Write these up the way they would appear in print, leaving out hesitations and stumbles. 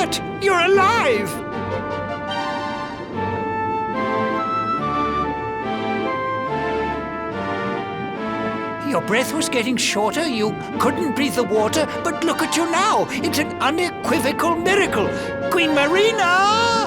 What? You're alive! Your breath was getting shorter, you couldn't breathe the water, but look at you now! It's an unequivocal miracle! Queen Marina!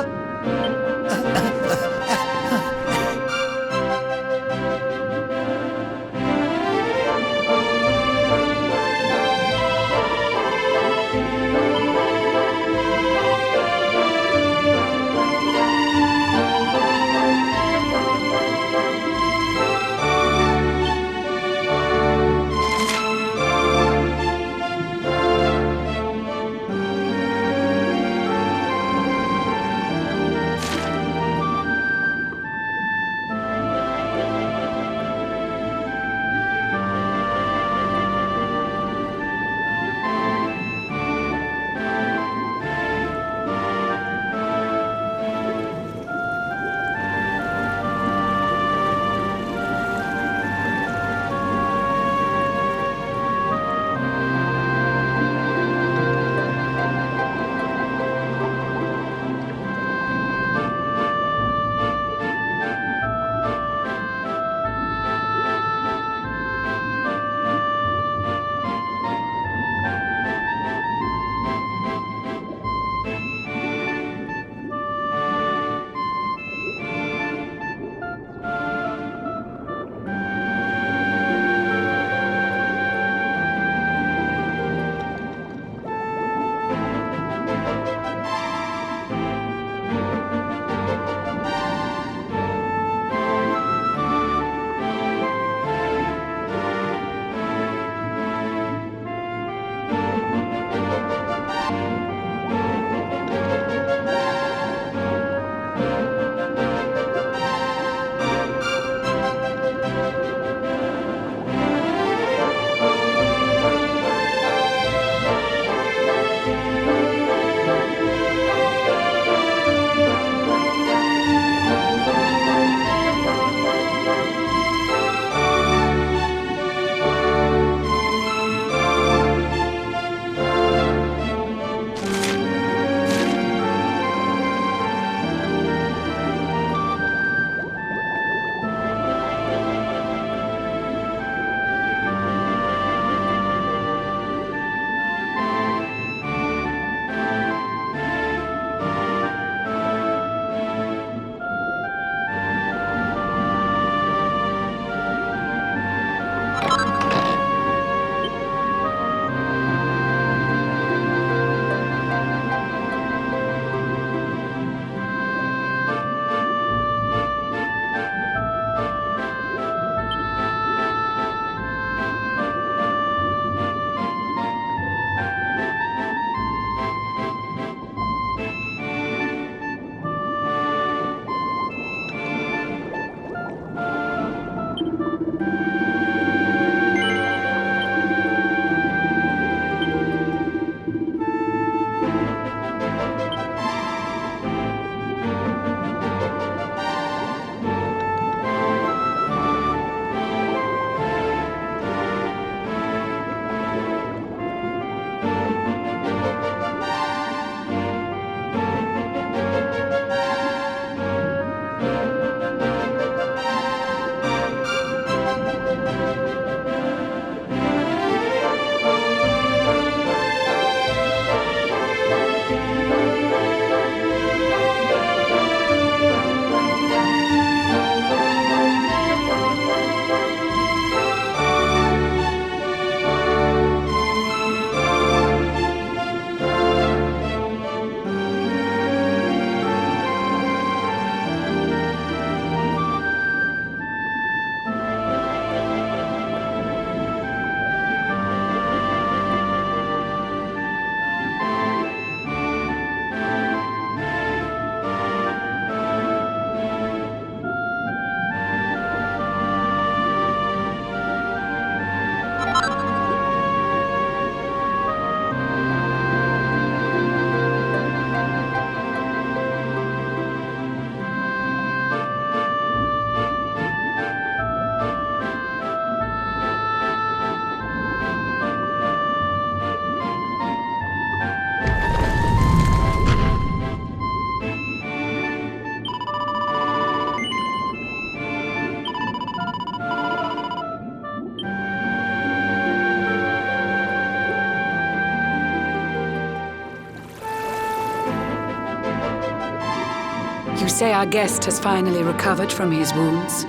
You say our guest has finally recovered from his wounds?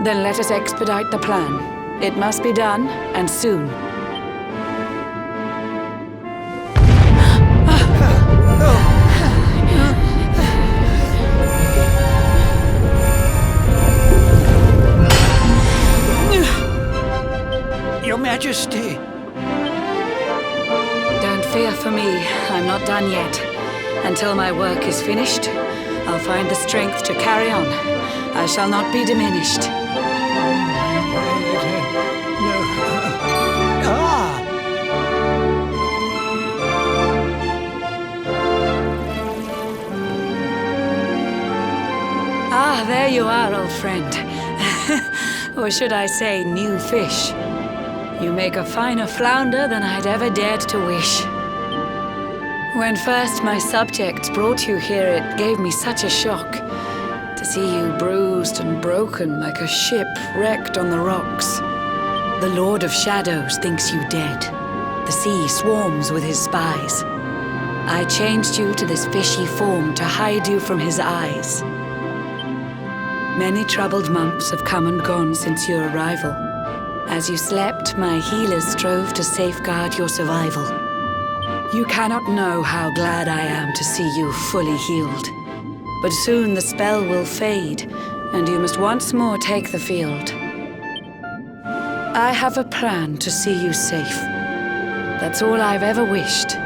Then let us expedite the plan. It must be done, and soon. Your Majesty! Don't fear for me. I'm not done yet. Until my work is finished, I'll find the strength to carry on. I shall not be diminished. Ah, there you are, old friend. Or should I say, new fish. You make a finer flounder than I'd ever dared to wish. When first my subjects brought you here, it gave me such a shock to see you bruised and broken like a ship wrecked on the rocks. The Lord of Shadows thinks you dead. The sea swarms with his spies. I changed you to this fishy form to hide you from his eyes. Many troubled months have come and gone since your arrival. As you slept, my healers strove to safeguard your survival. You cannot know how glad I am to see you fully healed. But soon the spell will fade, and you must once more take the field. I have a plan to see you safe. That's all I've ever wished.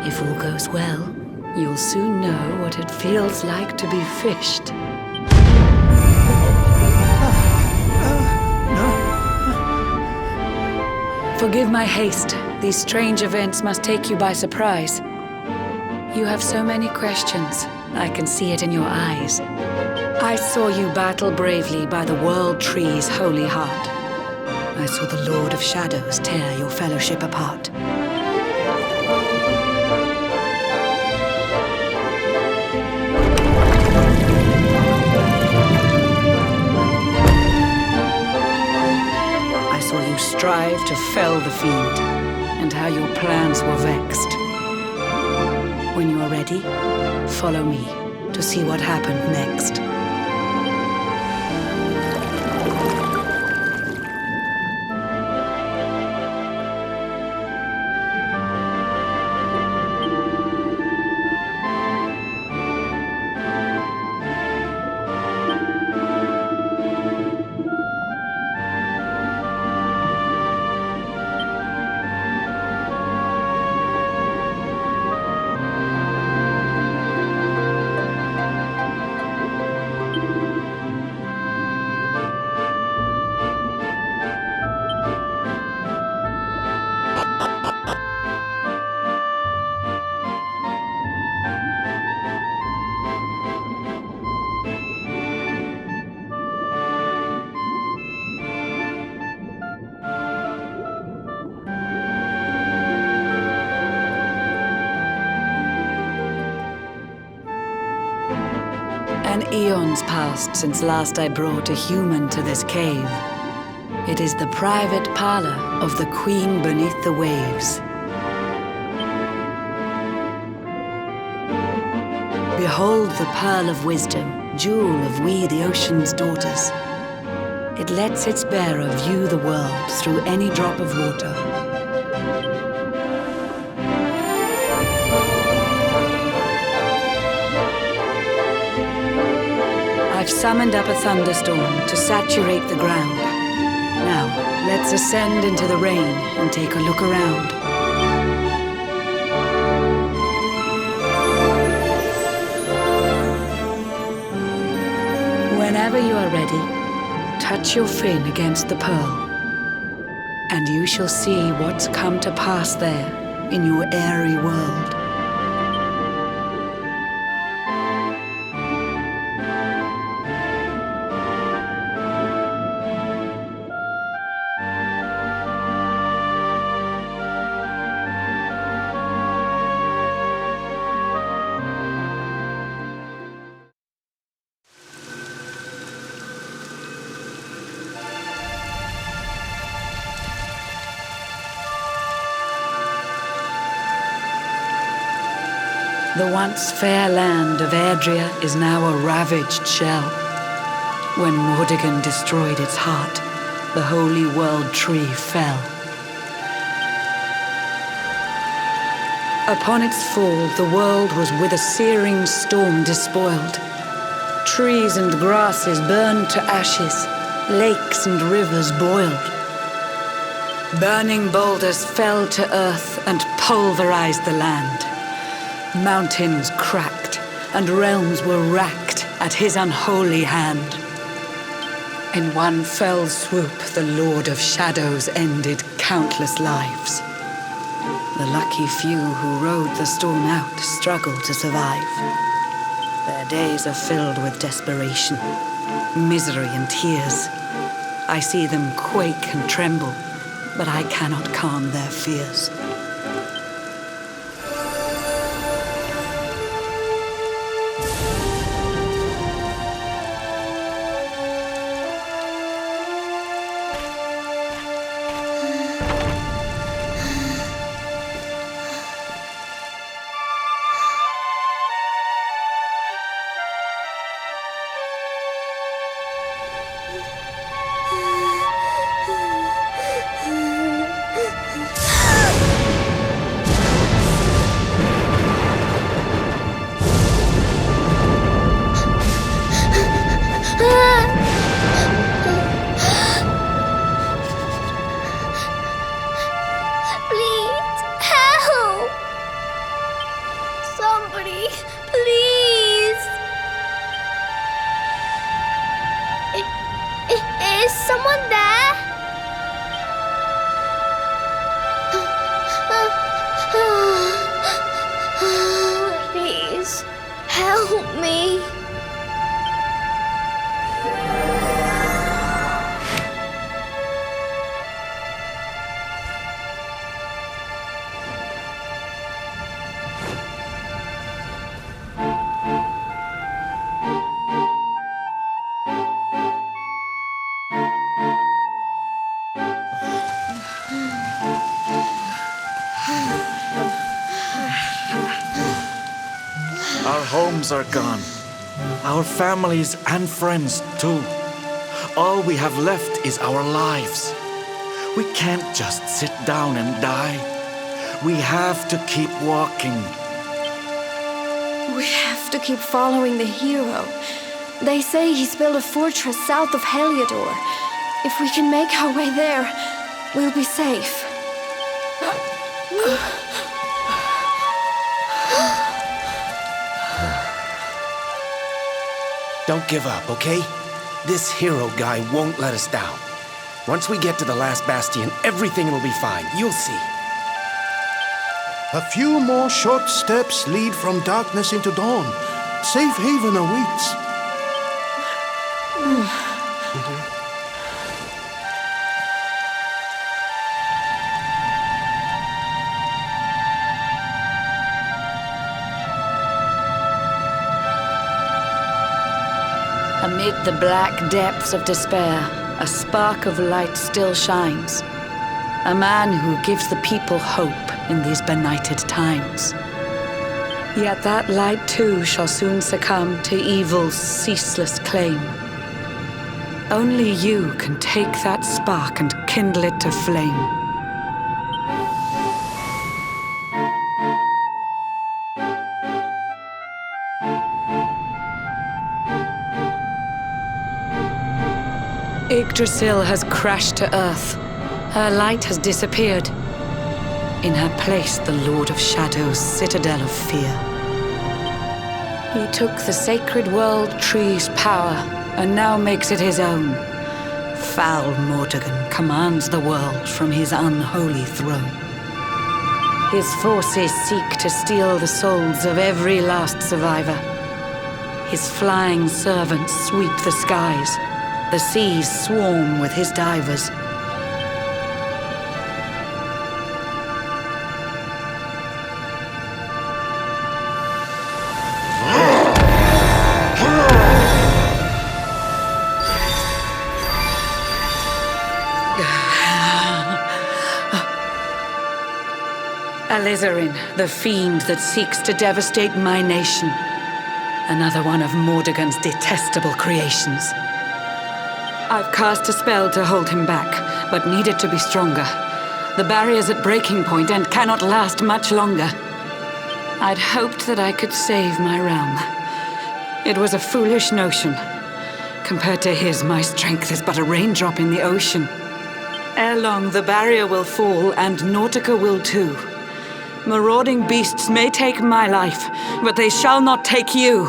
If all goes well, you'll soon know what it feels like to be fished. Forgive my haste. These strange events must take you by surprise. You have so many questions. I can see it in your eyes. I saw you battle bravely by the World Tree's holy heart. I saw the Lord of Shadows tear your fellowship apart. I saw you strive to fell the fiend, and how your plans were vexed. When you are ready, follow me to see what happened next. An eon's passed since last I brought a human to this cave. It is the private parlor of the Queen beneath the waves. Behold the pearl of wisdom, jewel of we the ocean's daughters. It lets its bearer view the world through any drop of water. I've summoned up a thunderstorm to saturate the ground. Now, let's ascend into the rain and take a look around. Whenever you are ready, touch your fin against the pearl, and you shall see what's come to pass there in your airy world. The once fair land of Erdrea is now a ravaged shell. When Mordegon destroyed its heart, the holy world tree fell. Upon its fall, the world was with a searing storm despoiled. Trees and grasses burned to ashes, lakes and rivers boiled. Burning boulders fell to earth and pulverized the land. Mountains cracked, and realms were racked at his unholy hand. In one fell swoop, the Lord of Shadows ended countless lives. The lucky few who rode the storm out struggled to survive. Their days are filled with desperation, misery and tears. I see them quake and tremble, but I cannot calm their fears. Please, help! Somebody, please! Is someone there? Please, help me. Our homes are gone. Our families and friends too. All we have left is our lives. We can't just sit down and die. We have to keep walking. We have to keep following the hero. They say he's built a fortress south of Heliodor. If we can make our way there, we'll be safe. Don't give up, okay? This hero guy won't let us down. Once we get to the last bastion, everything will be fine. You'll see. A few more short steps lead from darkness into dawn. Safe haven awaits. Amid the black depths of despair, a spark of light still shines. A man who gives the people hope in these benighted times. Yet that light too shall soon succumb to evil's ceaseless claim. Only you can take that spark and kindle it to flame. Yggdrasil has crashed to earth. Her light has disappeared. In her place, the Lord of Shadows' citadel of fear. He took the sacred world tree's power and now makes it his own. Foul Mordegon commands the world from his unholy throne. His forces seek to steal the souls of every last survivor. His flying servants sweep the skies. The seas swarm with his divers. Alizarin, the fiend that seeks to devastate my nation. Another one of Mordegon's detestable creations. I've cast a spell to hold him back, but need it to be stronger. The barrier's at breaking point and cannot last much longer. I'd hoped that I could save my realm. It was a foolish notion. Compared to his, my strength is but a raindrop in the ocean. Ere long, the barrier will fall, and Nautica will too. Marauding beasts may take my life, but they shall not take you.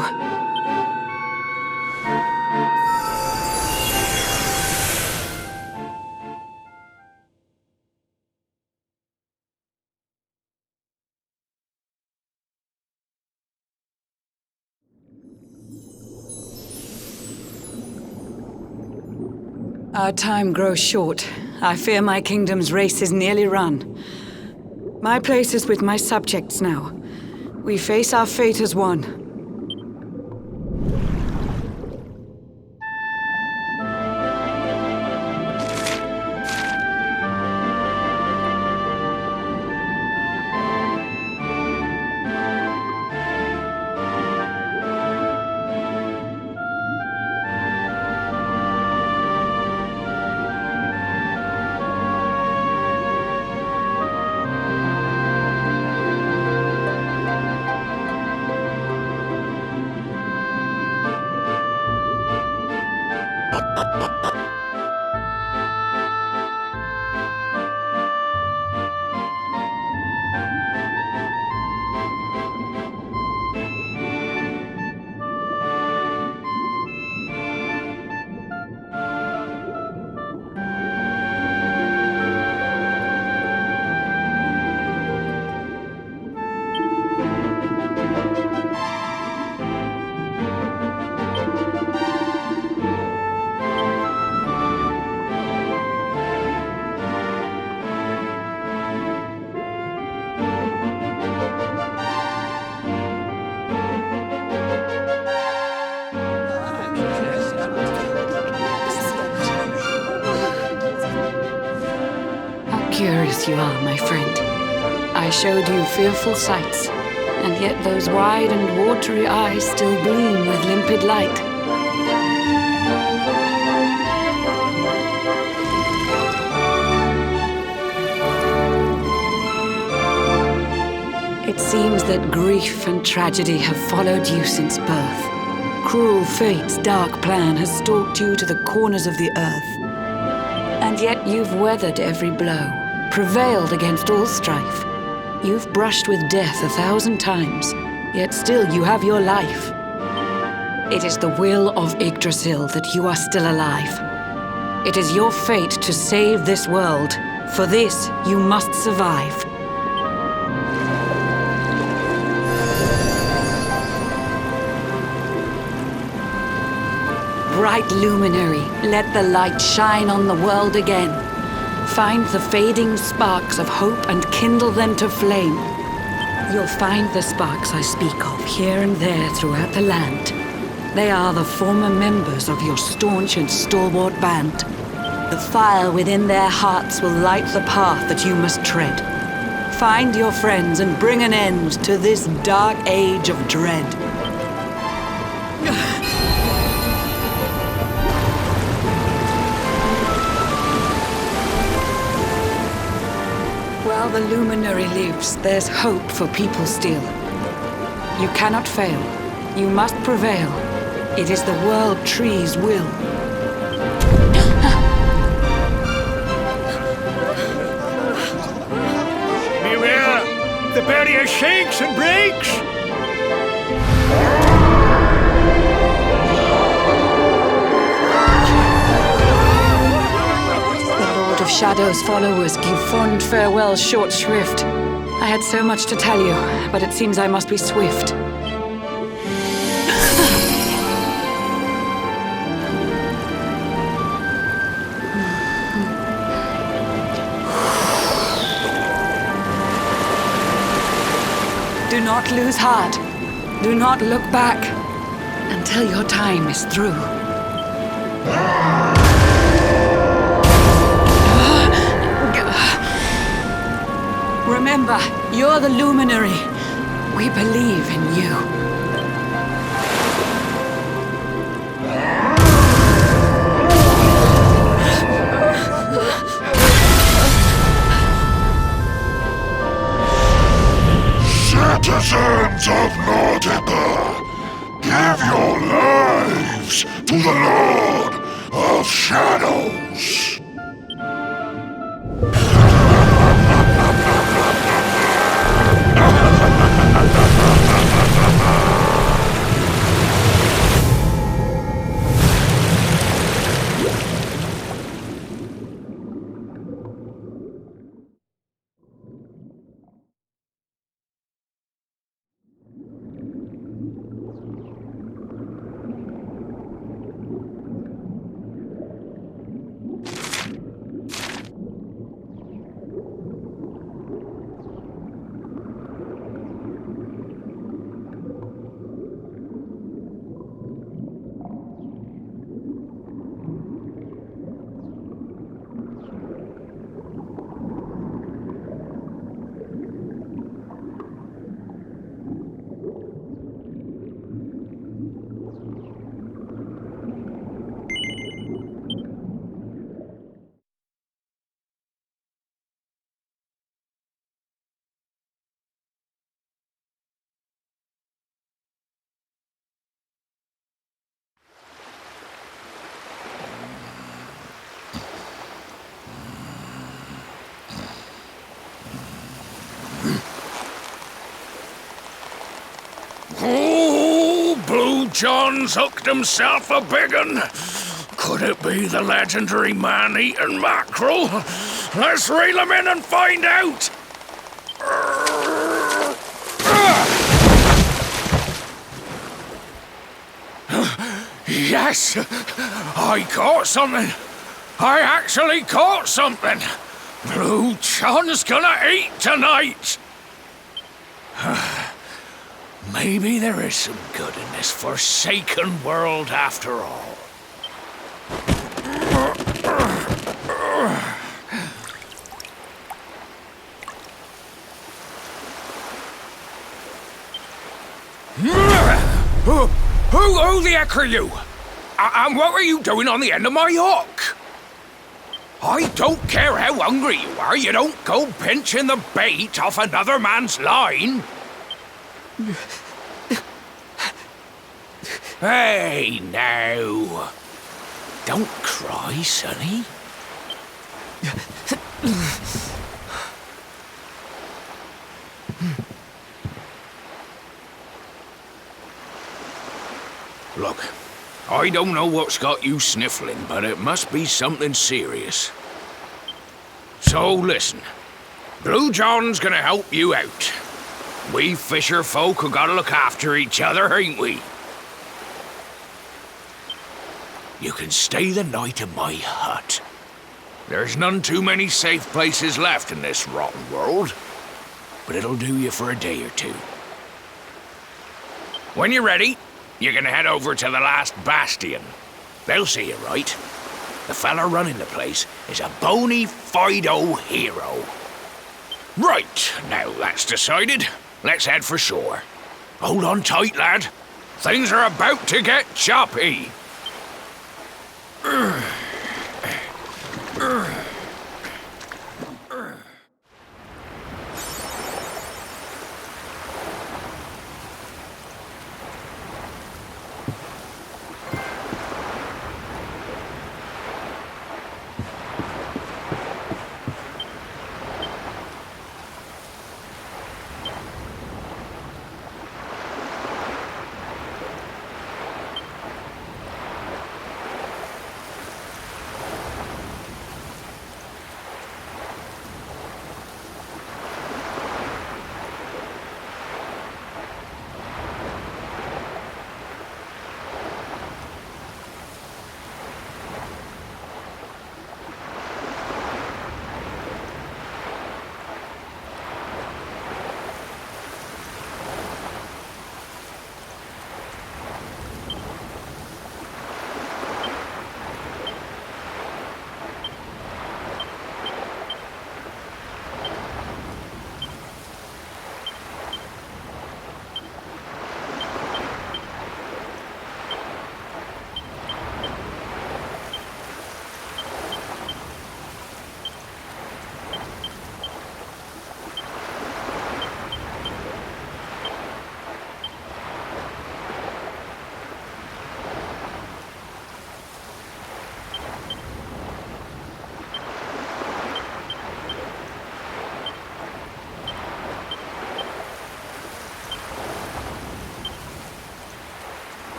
Our time grows short. I fear my kingdom's race is nearly run. My place is with my subjects now. We face our fate as one. Curious you are, my friend. I showed you fearful sights, and yet those wide and watery eyes still gleam with limpid light. It seems that grief and tragedy have followed you since birth. Cruel fate's dark plan has stalked you to the corners of the earth. And yet you've weathered every blow, prevailed against all strife. You've brushed with death 1,000 times, yet still you have your life. It is the will of Yggdrasil that you are still alive. It is your fate to save this world. For this, you must survive. Bright luminary, let the light shine on the world again. Find the fading sparks of hope and kindle them to flame. You'll find the sparks I speak of here and there throughout the land. They are the former members of your staunch and stalwart band. The fire within their hearts will light the path that you must tread. Find your friends and bring an end to this dark age of dread. While the luminary lives, there's hope for people still. You cannot fail. You must prevail. It is the world tree's will. Beware! The barrier shakes and breaks! Of Shadow's followers give fond farewell short shrift. I had so much to tell you, but it seems I must be swift. Do not lose heart. Do not look back until your time is through. Remember, you're the luminary. We believe in you. Citizens of Nautica, give your lives to the Lord of Shadows. Oh, Blue John's hooked himself a big un. Could it be the legendary man-eating mackerel? Let's reel him in and find out! Yes! I caught something! I actually caught something! Blue John's gonna eat tonight! Maybe there is some good in this forsaken world after all. Who the heck are you? And what were you doing on the end of my hook? I don't care how hungry you are, you don't go pinching the bait off another man's line. Hey, now. Don't cry, sonny. Look, I don't know what's got you sniffling, but it must be something serious. So listen, Blue John's gonna help you out. We fisher folk have gotta look after each other, ain't we? You can stay the night in my hut. There's none too many safe places left in this rotten world, but it'll do you for a day or two. When you're ready, you're gonna head over to the last bastion. They'll see you right. The fella running the place is a bona fide hero. Right, now that's decided. Let's head for shore. Hold on tight, lad. Things are about to get choppy.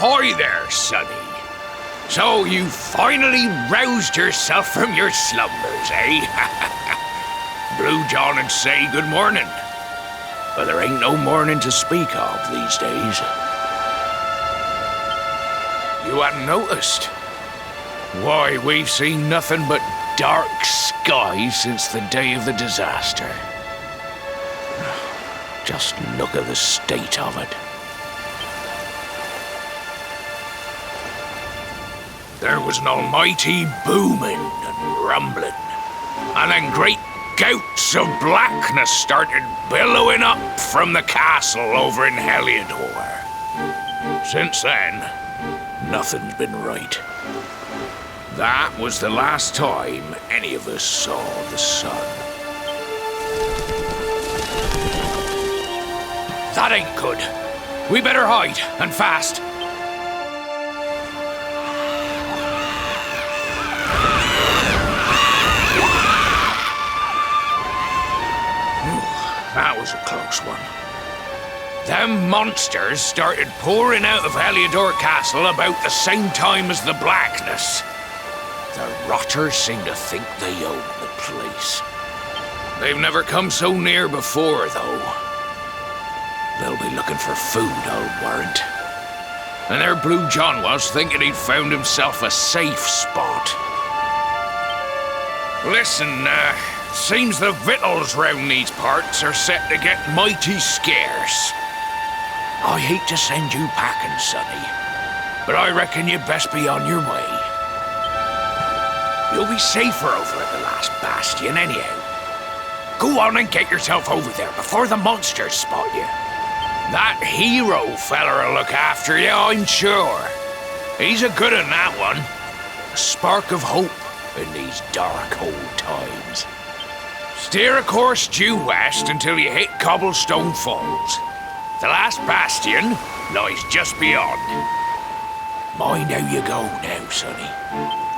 Ahoy there, sonny. So you finally roused yourself from your slumbers, eh? Blue John and say good morning. But there ain't no morning to speak of these days. You hadn't noticed? Why, we've seen nothing but dark skies since the day of the disaster. Just look at the state of it. There was an almighty booming and rumbling, and then great gouts of blackness started billowing up from the castle over in Heliodor. Since then, nothing's been right. That was the last time any of us saw the sun. That ain't good. We better hide, and fast. That was a close one. Them monsters started pouring out of Heliodor Castle about the same time as the blackness. The rotters seem to think they own the place. They've never come so near before, though. They'll be looking for food, I'll warrant. And there Blue John was, thinking he'd found himself a safe spot. Listen, seems the victuals round these parts are set to get mighty scarce. I hate to send you packing, sonny, but I reckon you'd best be on your way. You'll be safer over at the last bastion anyhow. Go on and get yourself over there before the monsters spot you. That hero feller'll look after you, I'm sure. He's a good un, that one. A spark of hope in these dark old times. Steer a course due west until you hit Cobblestone Falls. The last bastion lies just beyond. Mind how you go now, sonny.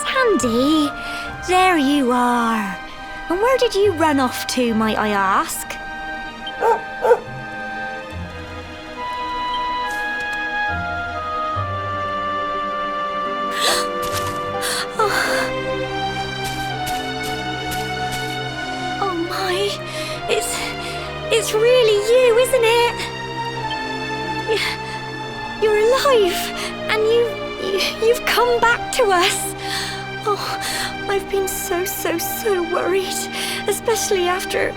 Sandy, there you are. And where did you run off to, might I ask? Oh my, it's really you, isn't it? You're alive, and you've come back to us. Oh, I've been so worried, especially after,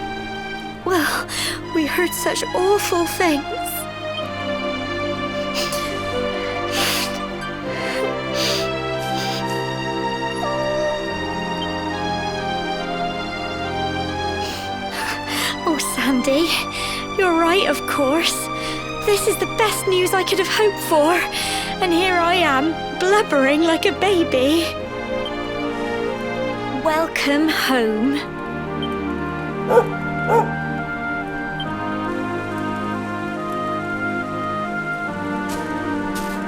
well, we heard such awful things. Oh, Sandy, you're right, of course. This is the best news I could have hoped for. And here I am, blubbering like a baby. Welcome home.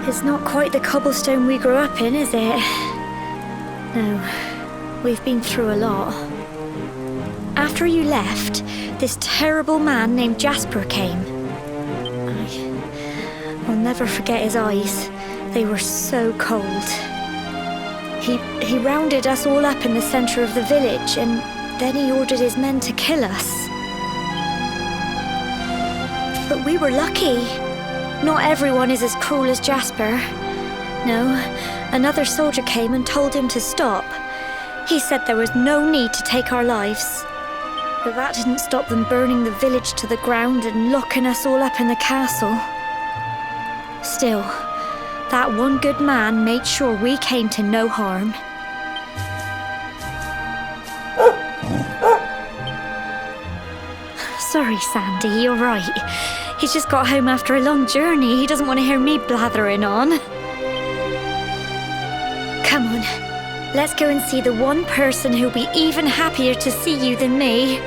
It's not quite the cobblestone we grew up in, is it? No, we've been through a lot. After you left, this terrible man named Jasper came. I'll never forget his eyes. They were so cold. He rounded us all up in the center of the village, and then he ordered his men to kill us. But we were lucky. Not everyone is as cruel as Jasper. No, another soldier came and told him to stop. He said there was no need to take our lives. But that didn't stop them burning the village to the ground and locking us all up in the castle. Still, that one good man made sure we came to no harm. Sorry, Sandy, you're right. He's just got home after a long journey. He doesn't want to hear me blathering on. Come on, let's go and see the one person who'll be even happier to see you than me.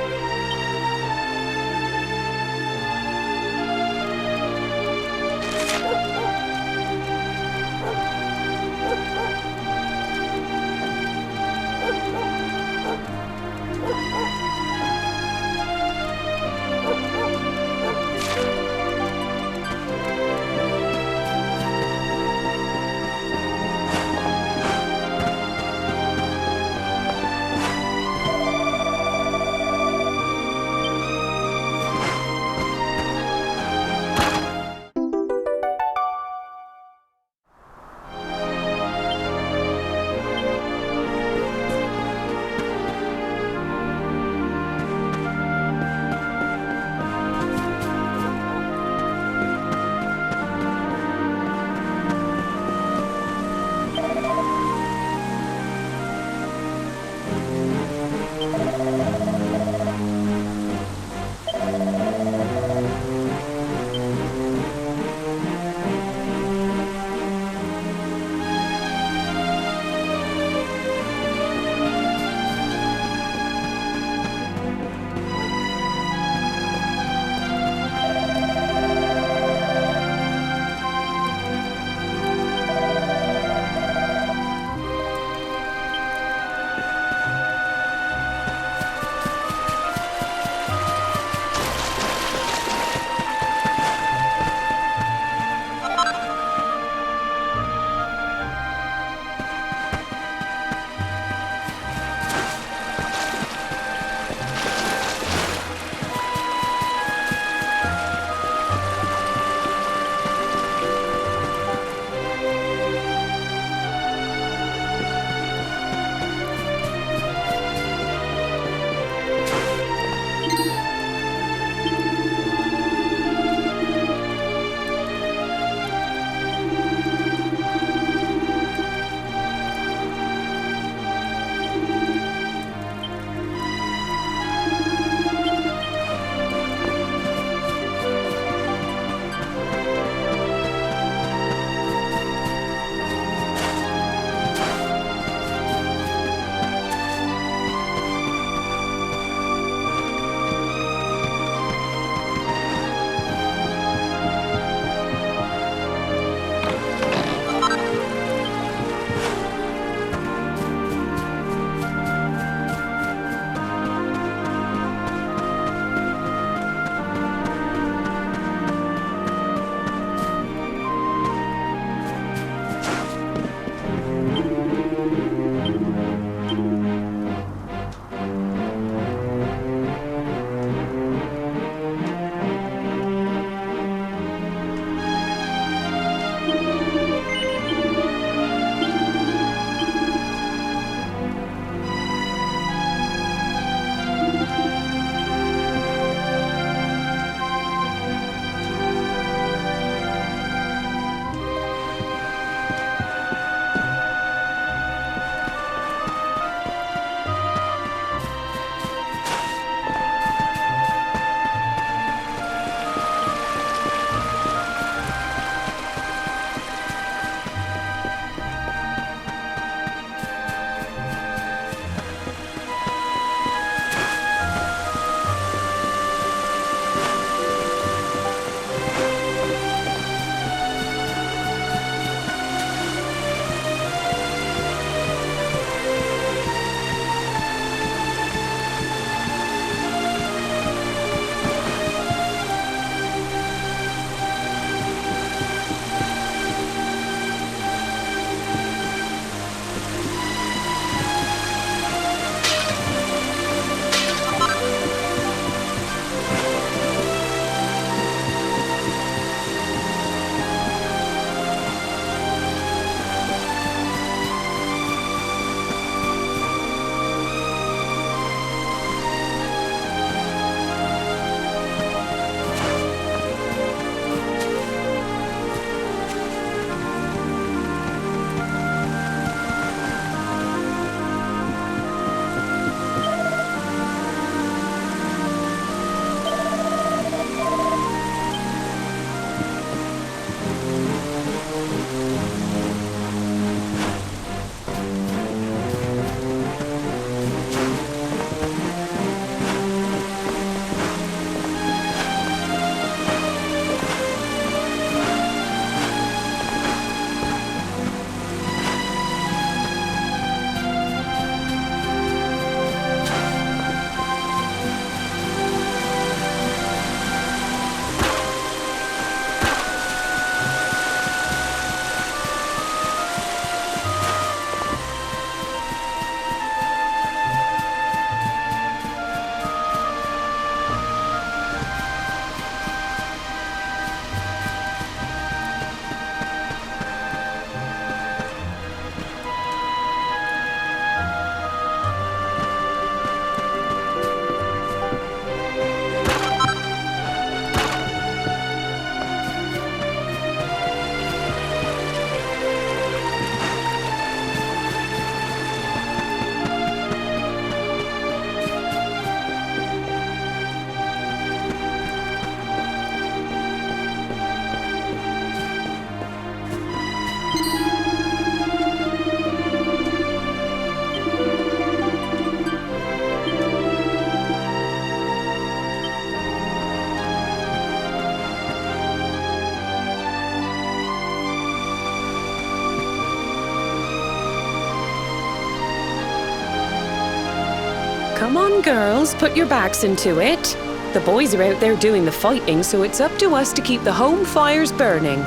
Come on, girls, put your backs into it. The boys are out there doing the fighting, so it's up to us to keep the home fires burning.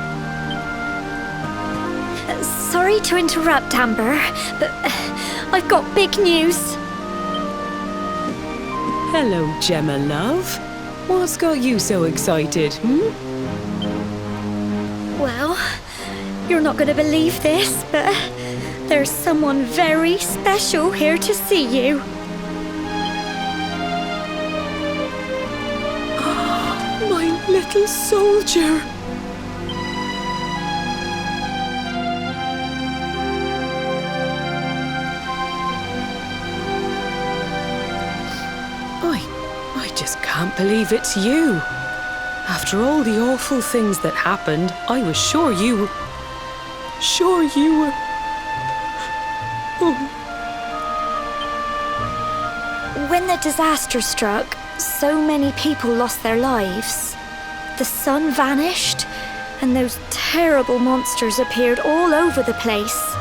Sorry to interrupt, Amber, but I've got big news. Hello, Gemma, love. What's got you so excited, Well, you're not going to believe this, but there's someone very special here to see you. My little soldier. I just can't believe it's you. After all the awful things that happened, I was sure you were... Oh. When the disaster struck, so many people lost their lives. The sun vanished, and those terrible monsters appeared all over the place.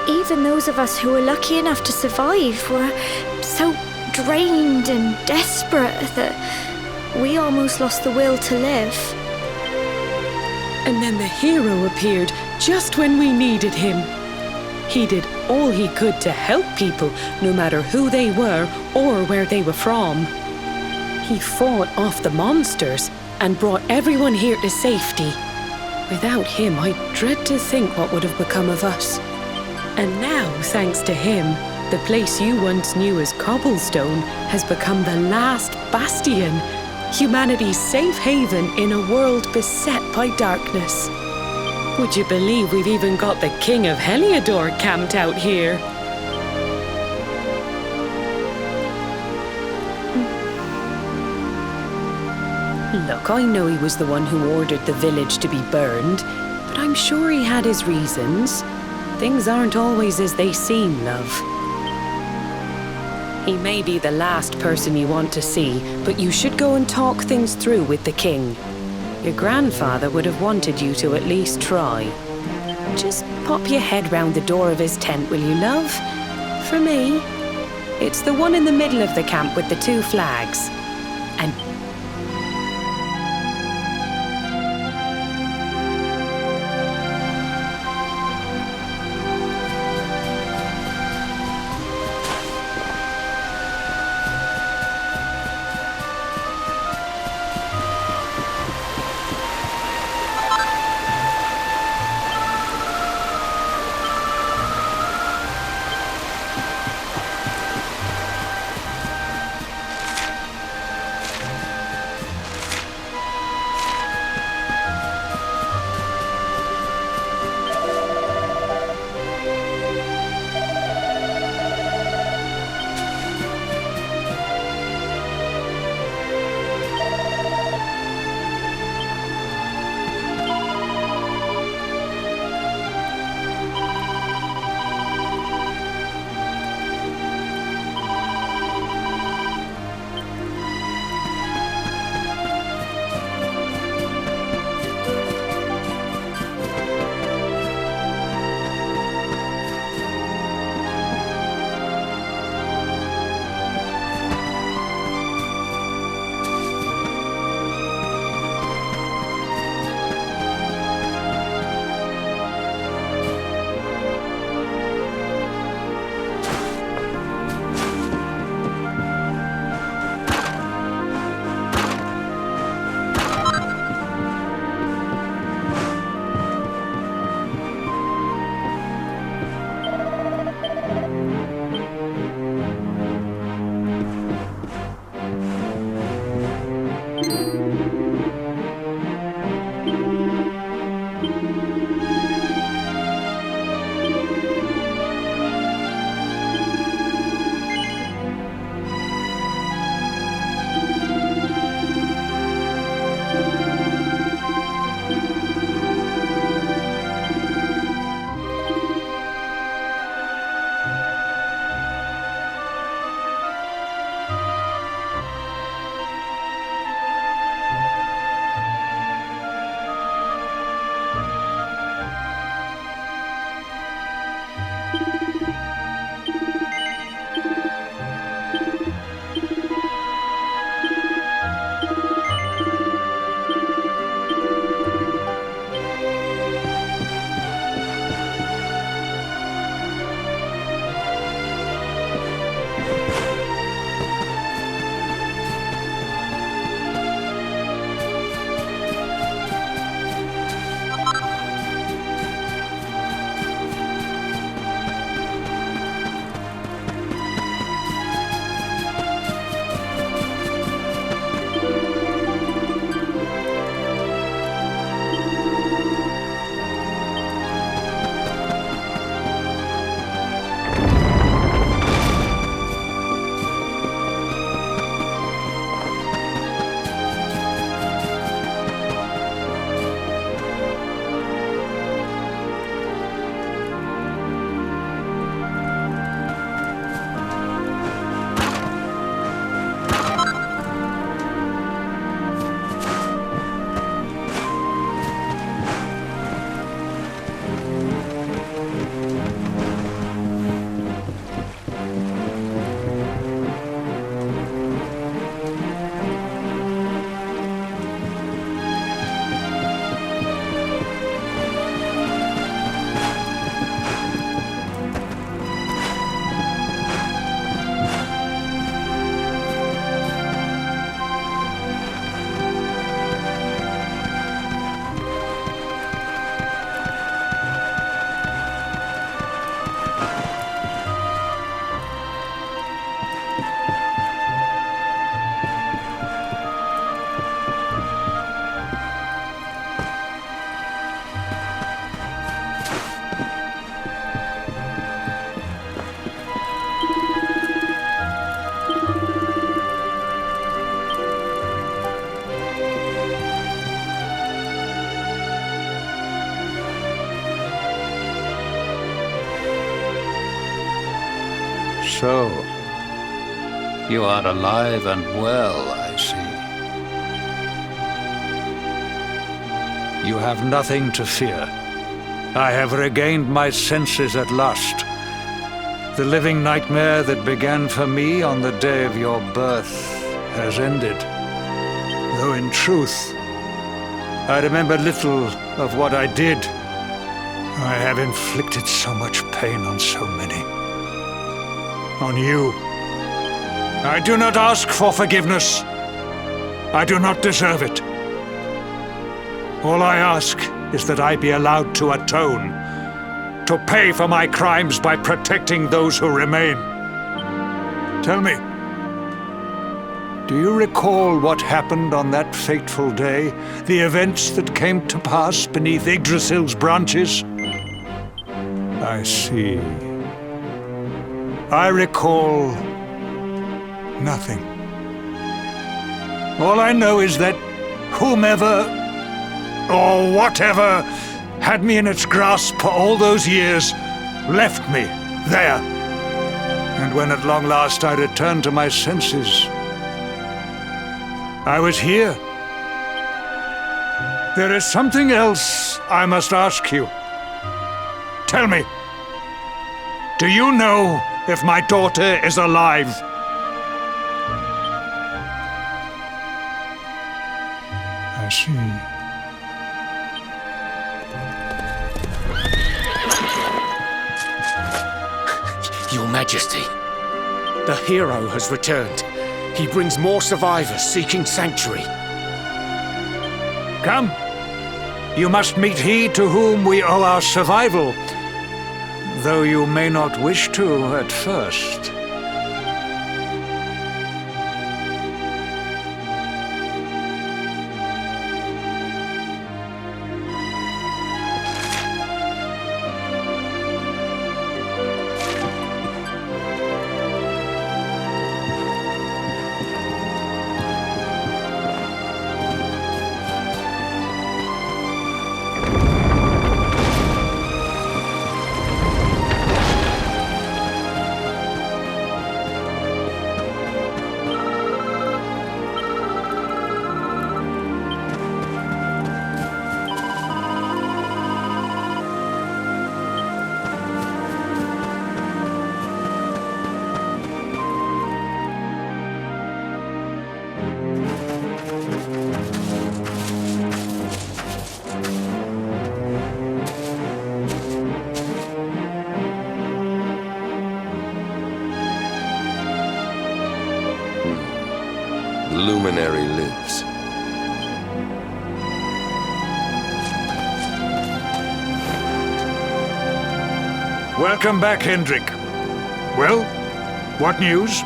Even those of us who were lucky enough to survive were so drained and desperate that we almost lost the will to live. And then the hero appeared just when we needed him. He did all he could to help people, no matter who they were or where they were from. He fought off the monsters and brought everyone here to safety. Without him, I dread to think what would have become of us. And now, thanks to him, the place you once knew as Cobblestone has become the last bastion, humanity's safe haven in a world beset by darkness. Would you believe we've even got the King of Heliodor camped out here? Look, I know he was the one who ordered the village to be burned, but I'm sure he had his reasons. Things aren't always as they seem, love. He may be the last person you want to see, but you should go and talk things through with the king. Your grandfather would have wanted you to at least try. Just pop your head round the door of his tent, will you, love? For me, it's the one in the middle of the camp with the 2 flags. And So, you are alive and well, I see. You have nothing to fear. I have regained my senses at last. The living nightmare that began for me on the day of your birth has ended. Though in truth, I remember little of what I did. I have inflicted so much pain on so many. On you. I do not ask for forgiveness. I do not deserve it. All I ask is that I be allowed to atone, to pay for my crimes by protecting those who remain. Tell me, do you recall what happened on that fateful day? The events that came to pass beneath Yggdrasil's branches? I see. I recall nothing. All I know is that whomever or whatever had me in its grasp for all those years left me there. And when at long last I returned to my senses, I was here. There is something else I must ask you. Tell me, do you know if my daughter is alive? I see. Your Majesty, the hero has returned. He brings more survivors seeking sanctuary. Come. You must meet he to whom we owe our survival, though you may not wish to at first. Luminary lives. Welcome back, Hendrik. Well, what news?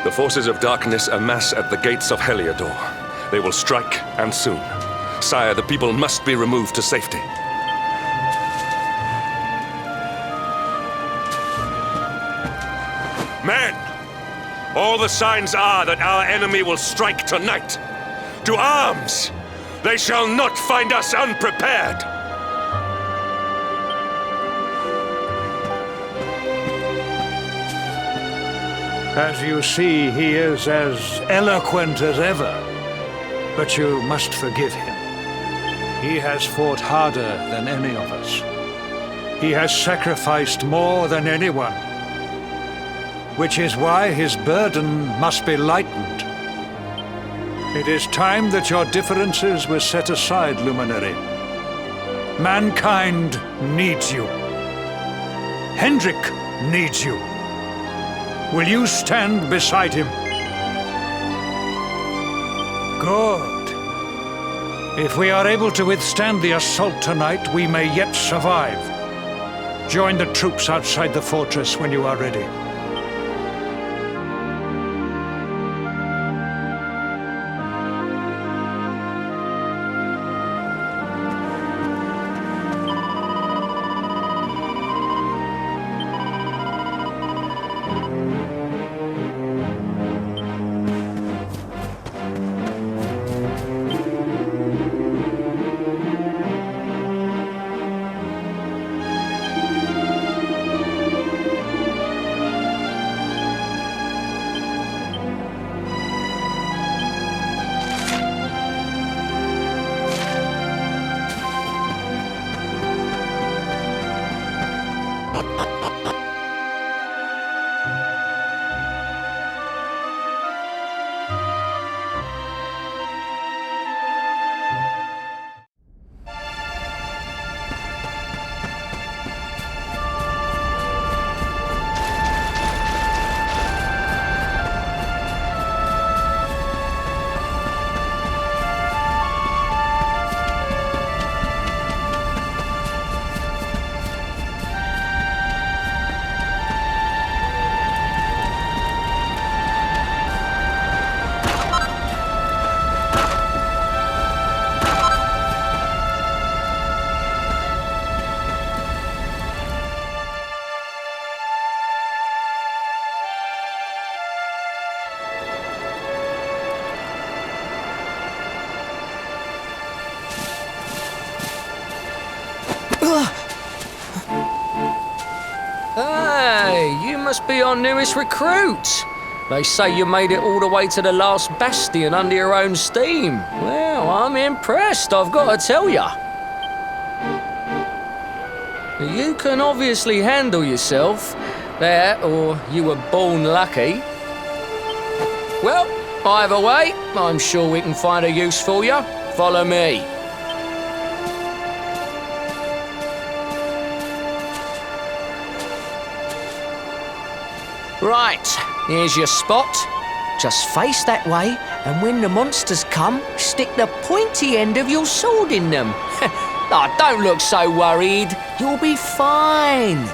The forces of darkness amass at the gates of Heliodor. They will strike, and soon. Sire, the people must be removed to safety. Men! All the signs are that our enemy will strike tonight. To arms! They shall not find us unprepared! As you see, he is as eloquent as ever. But you must forgive him. He has fought harder than any of us. He has sacrificed more than anyone. Which is why his burden must be lightened. It is time that your differences were set aside, Luminary. Mankind needs you. Hendrik needs you. Will you stand beside him? Good. If we are able to withstand the assault tonight, we may yet survive. Join the troops outside the fortress when you are ready. must be our newest recruit. They say you made it all the way to the last bastion under your own steam. Well, I'm impressed, I've got to tell ya. You can obviously handle yourself. That, or you were born lucky. Well, either way, I'm sure we can find a use for you. Follow me. Right, here's your spot. Just face that way, and when the monsters come, stick the pointy end of your sword in them. Oh, don't look so worried. You'll be fine.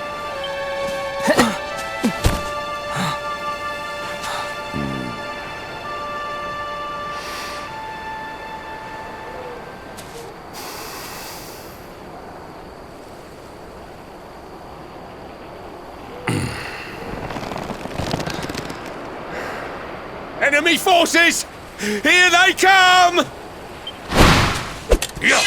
Enemy forces! Here they come! Yeah.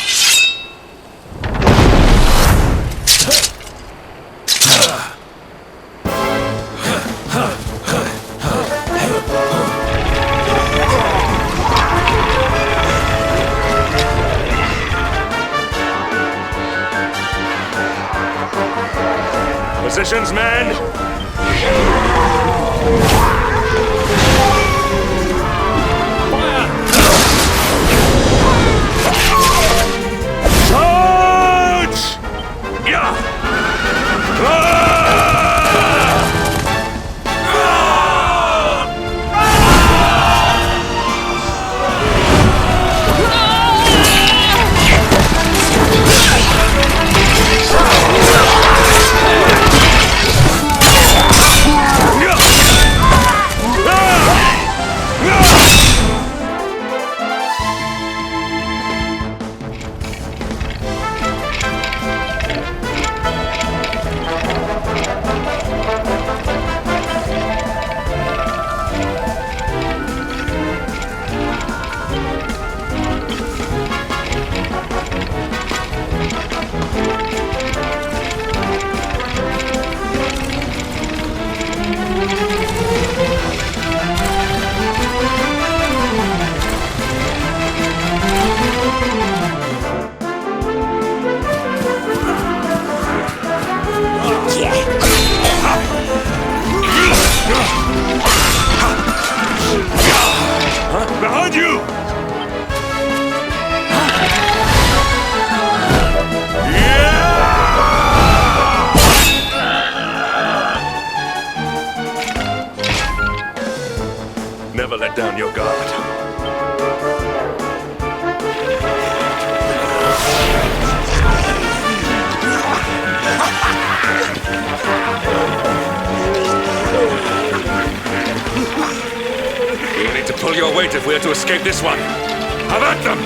Positions, men! Behind you! Never let down your guard. We'll need to pull your weight if we're to escape this one. Have at them!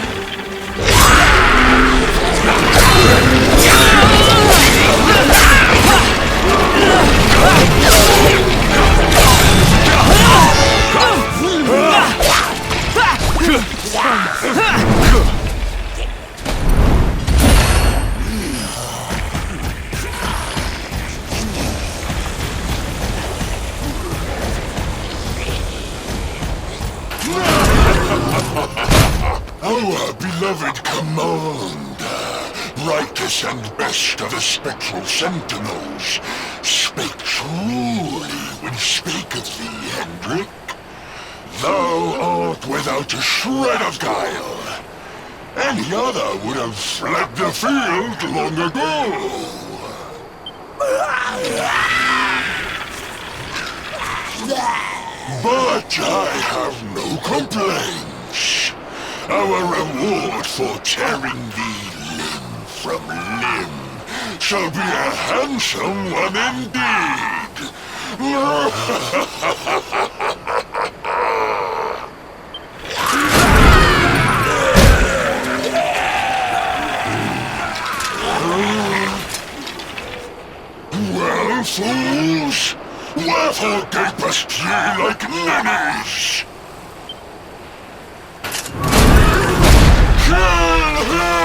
Our beloved commander, brightest and best of the spectral sentinels, spake truly when spaketh thee, Hendrik. Thou art without a shred of guile. Any other would have fled the field long ago. But I have no complaints. Our reward for tearing thee limb from limb shall be a handsome one indeed. Well, fools, wherefore gapest ye like ninnies? Kill him!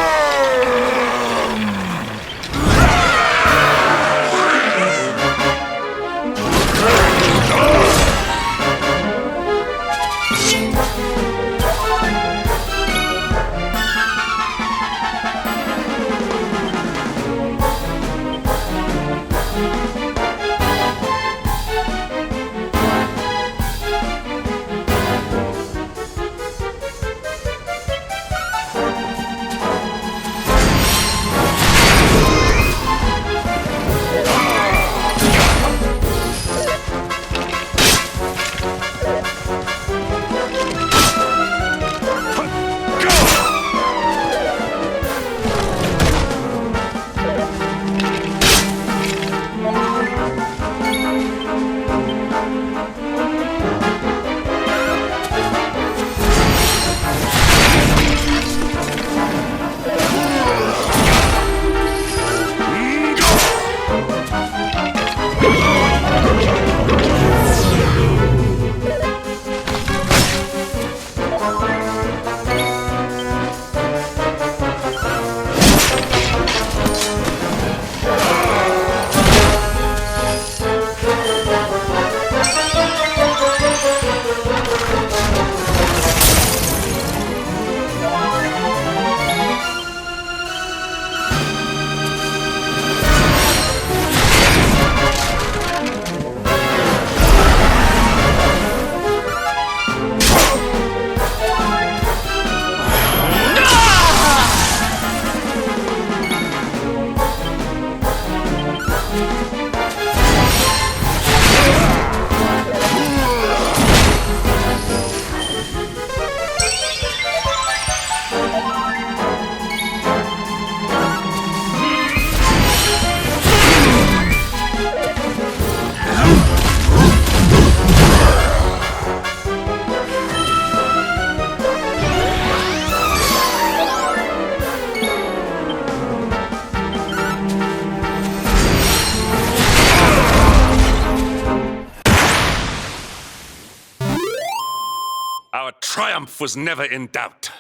triumph was never in doubt.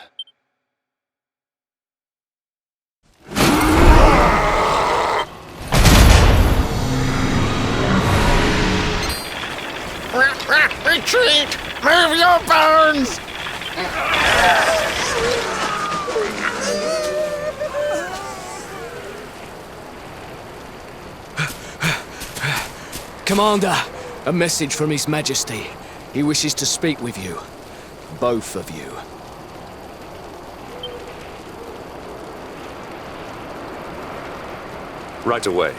Retreat! Move your bones! Commander, a message from His Majesty. He wishes to speak with you. Both of you. Right away.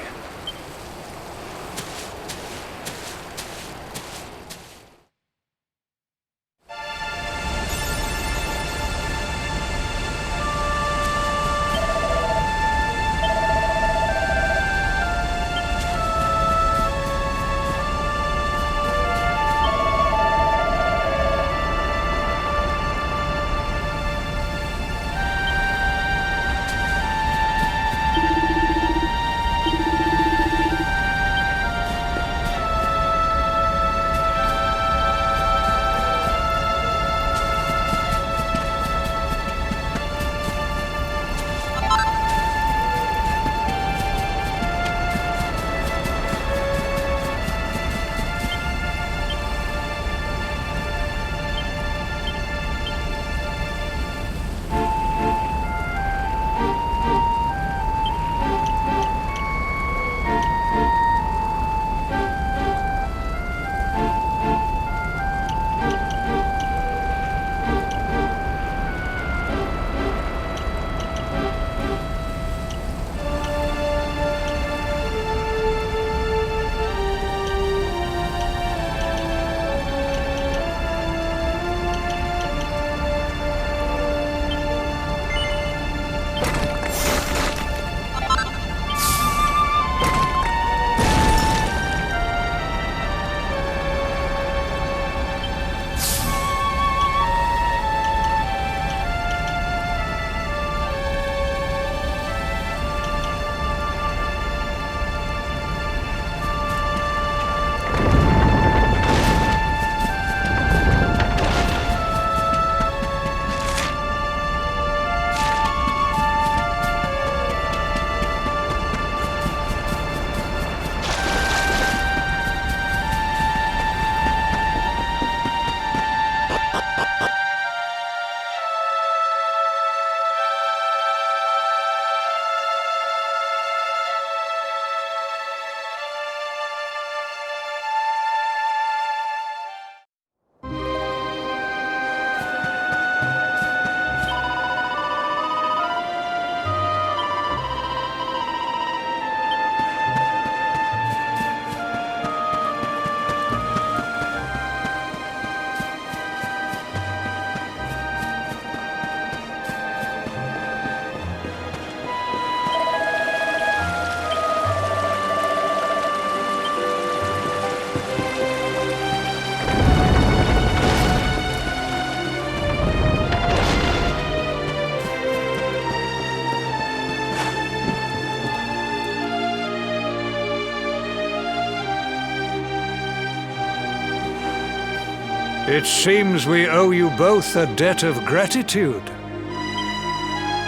It seems we owe you both a debt of gratitude.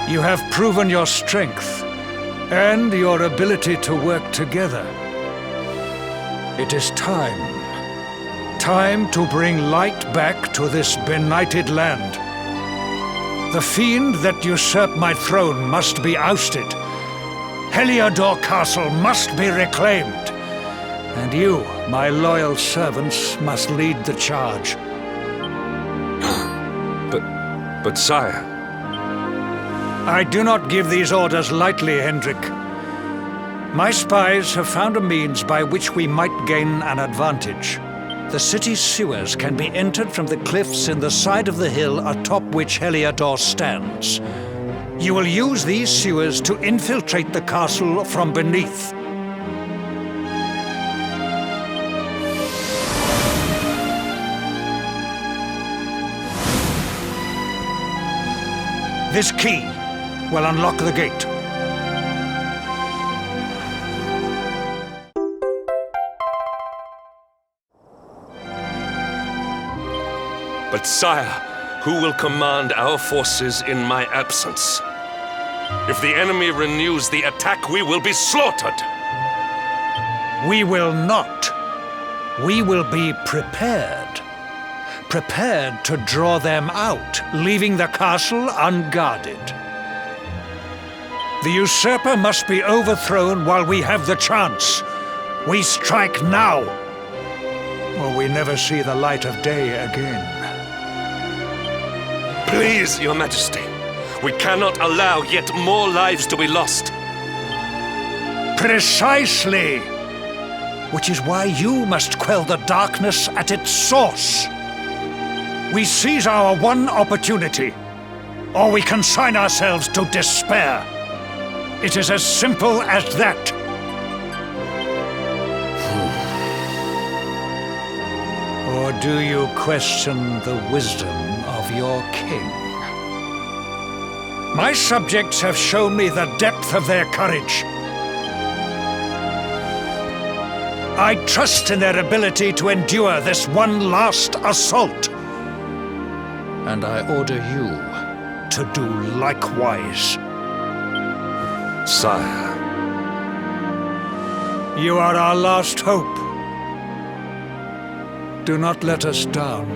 You have proven your strength and your ability to work together. It is time. Time to bring light back to this benighted land. The fiend that usurped my throne must be ousted. Heliodor Castle must be reclaimed. And you, my loyal servants, must lead the charge. But sire... I do not give these orders lightly, Hendrik. My spies have found a means by which we might gain an advantage. The city's sewers can be entered from the cliffs in the side of the hill atop which Heliodor stands. You will use these sewers to infiltrate the castle from beneath. This key will unlock the gate. But sire, Who will command our forces in my absence? If the enemy renews the attack, we will be slaughtered. We will not. We will be prepared. Prepared to draw them out, leaving the castle unguarded. The usurper must be overthrown while we have the chance. We strike now, or we never see the light of day again. Please, Your Majesty. We cannot allow yet more lives to be lost. Precisely! Which is why you must quell the darkness at its source. We seize our one opportunity, or we consign ourselves to despair. It is as simple as that. Or do you question the wisdom of your king? My subjects have shown me the depth of their courage. I trust in their ability to endure this one last assault. And I order you to do likewise. Sire. You are our last hope. Do not let us down.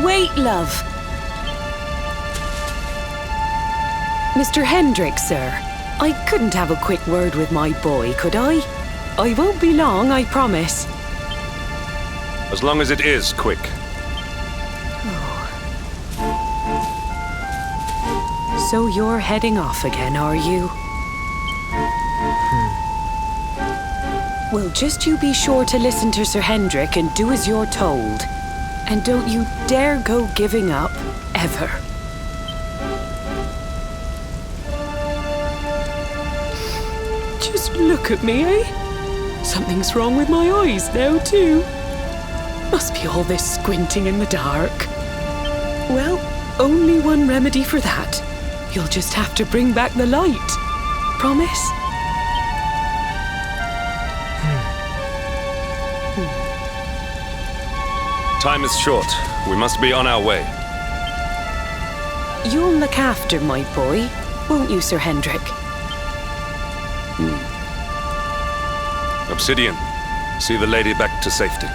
Wait, love. Mr. Hendrick, sir. I couldn't have a quick word with my boy, could I? I won't be long, I promise. As long as it is quick. So you're heading off again, are you? Well, just you be sure to listen to Sir Hendrick and do as you're told. And don't you dare go giving up, ever. Just look at me, eh? Something's wrong with my eyes now, too. Must be all this squinting in the dark. Well, only one remedy for that. You'll just have to bring back the light. Promise? Time is short. We must be on our way. You'll look after my boy, won't you, Sir Hendrick? Obsidian, see the lady back to safety.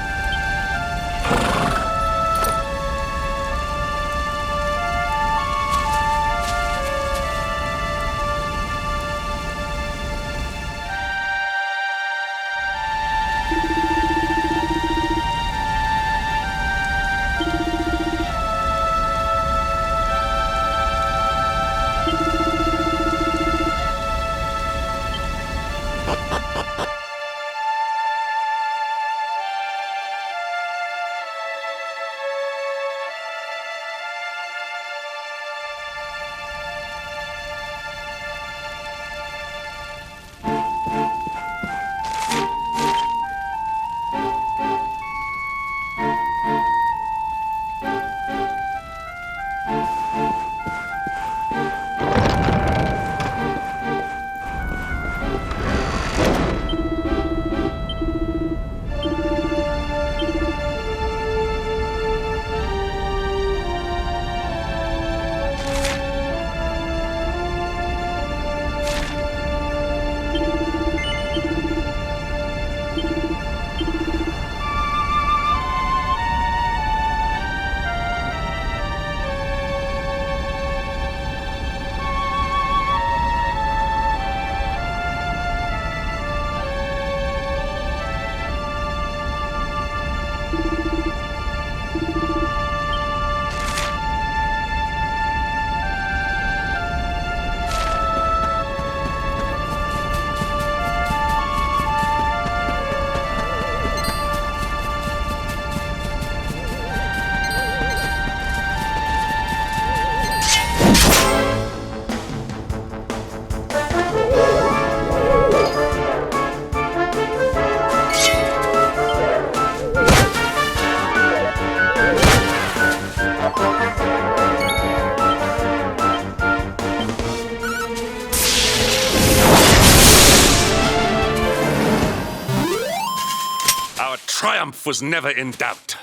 triumph was never in doubt.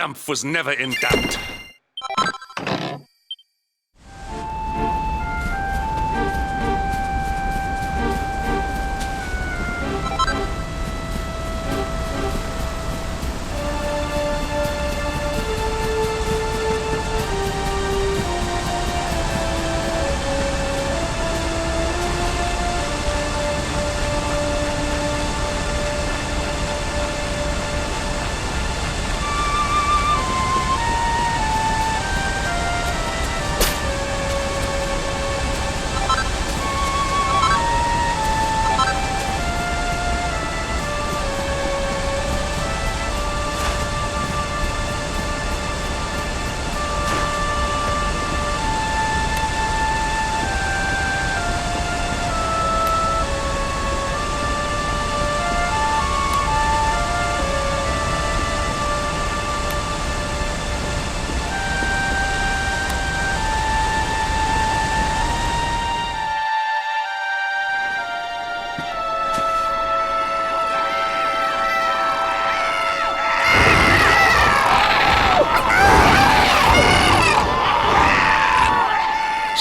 triumph was never in doubt.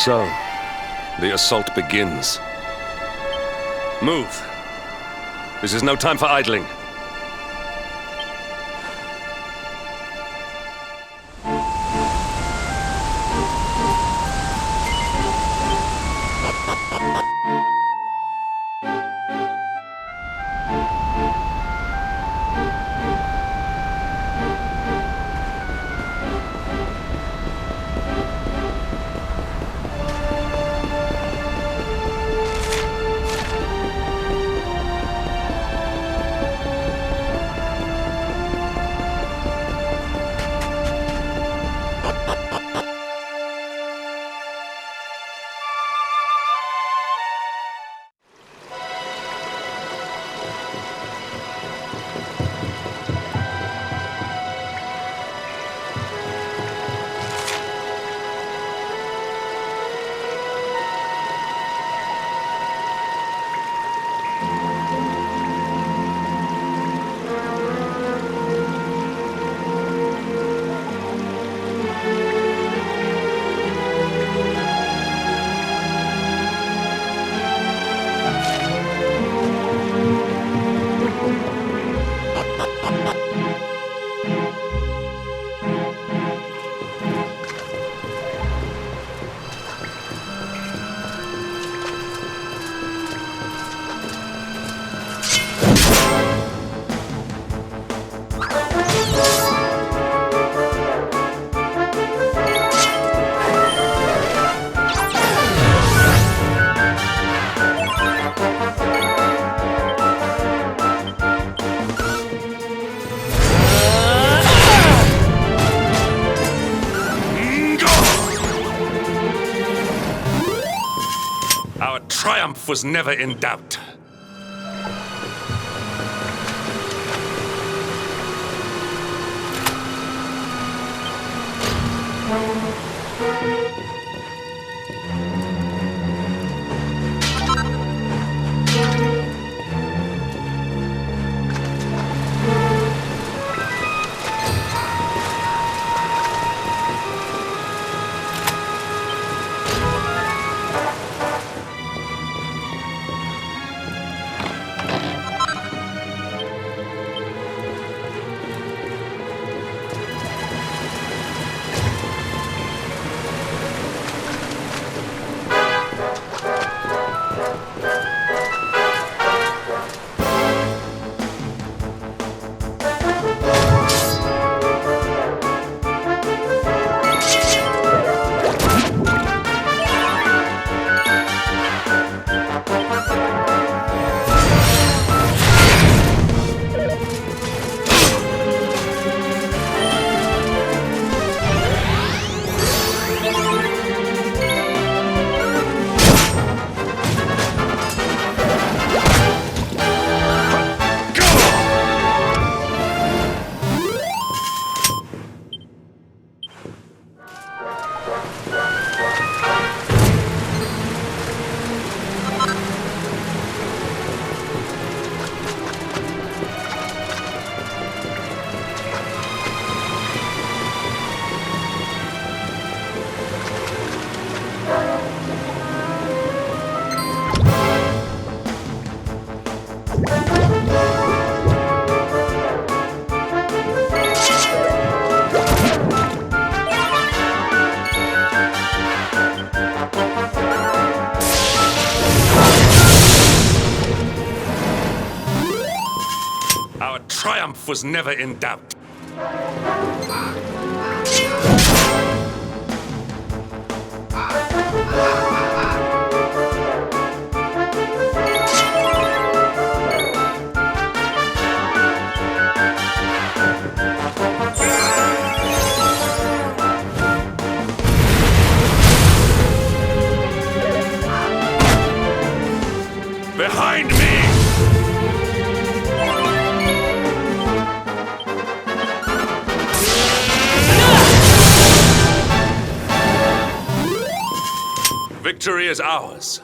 So, the assault begins. Move. This is no time for idling. Our triumph was never in doubt. triumph was never in doubt. Behind me! Victory is ours.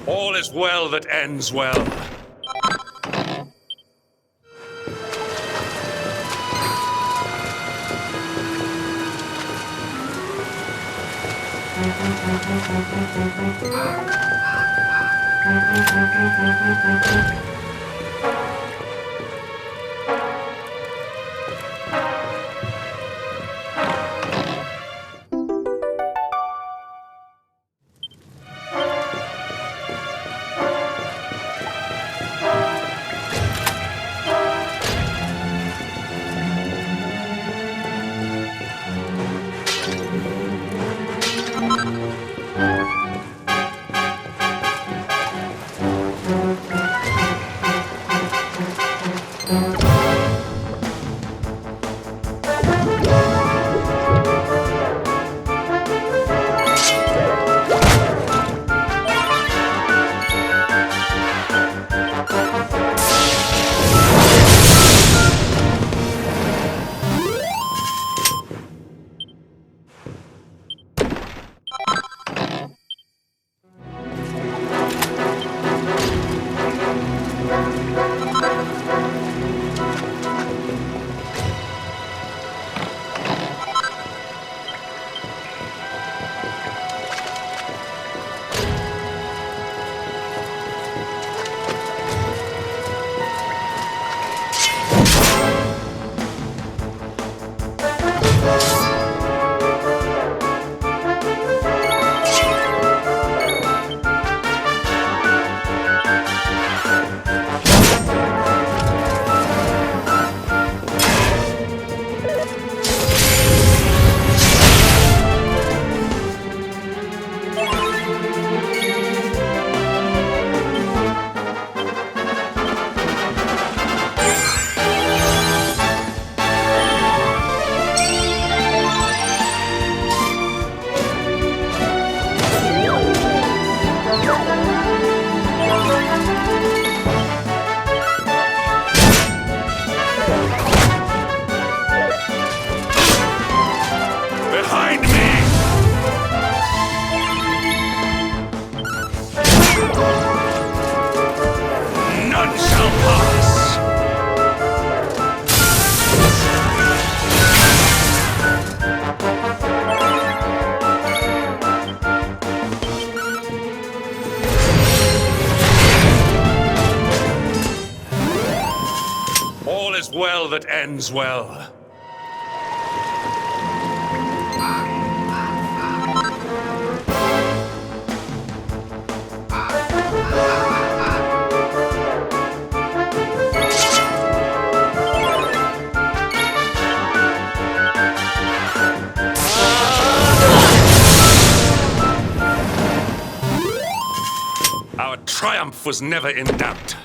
All is well that ends well. Well that ends well. Our triumph was never in doubt.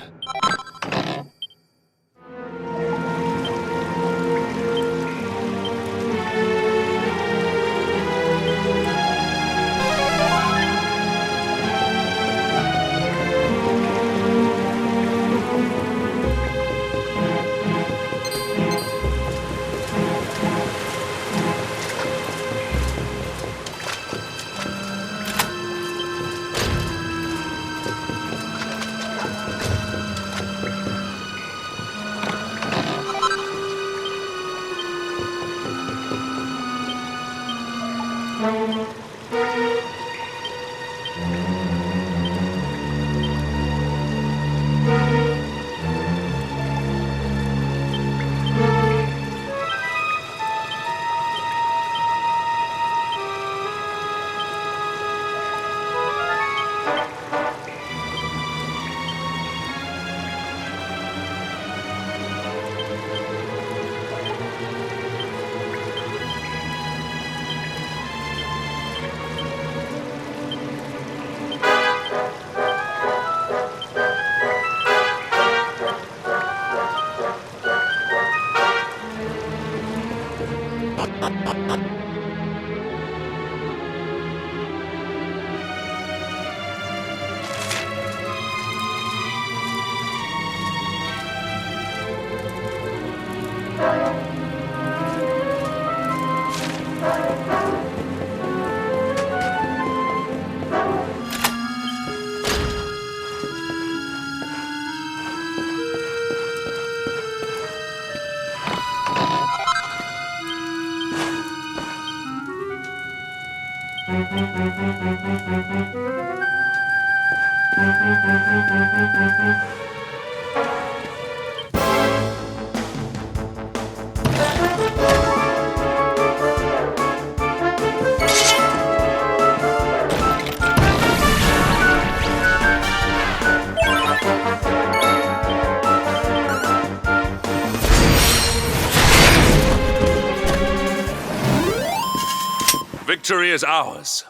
Victory is ours.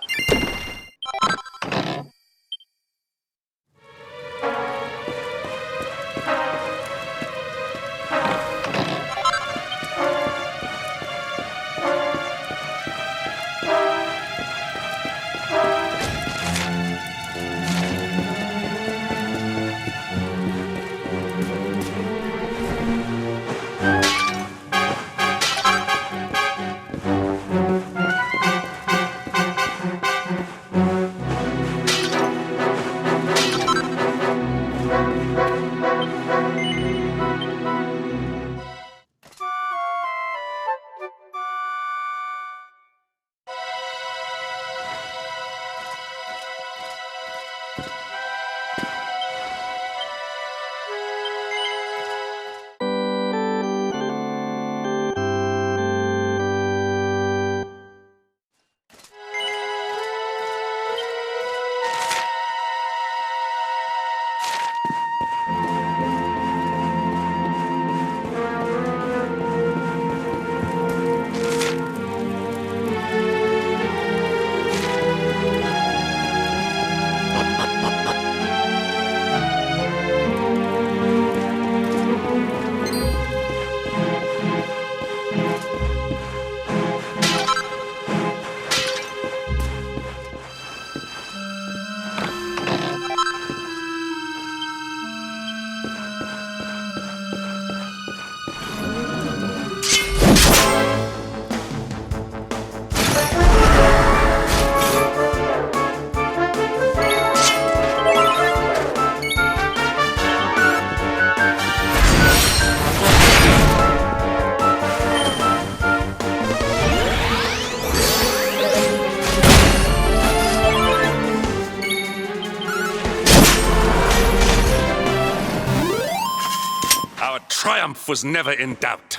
Triumph was never in doubt.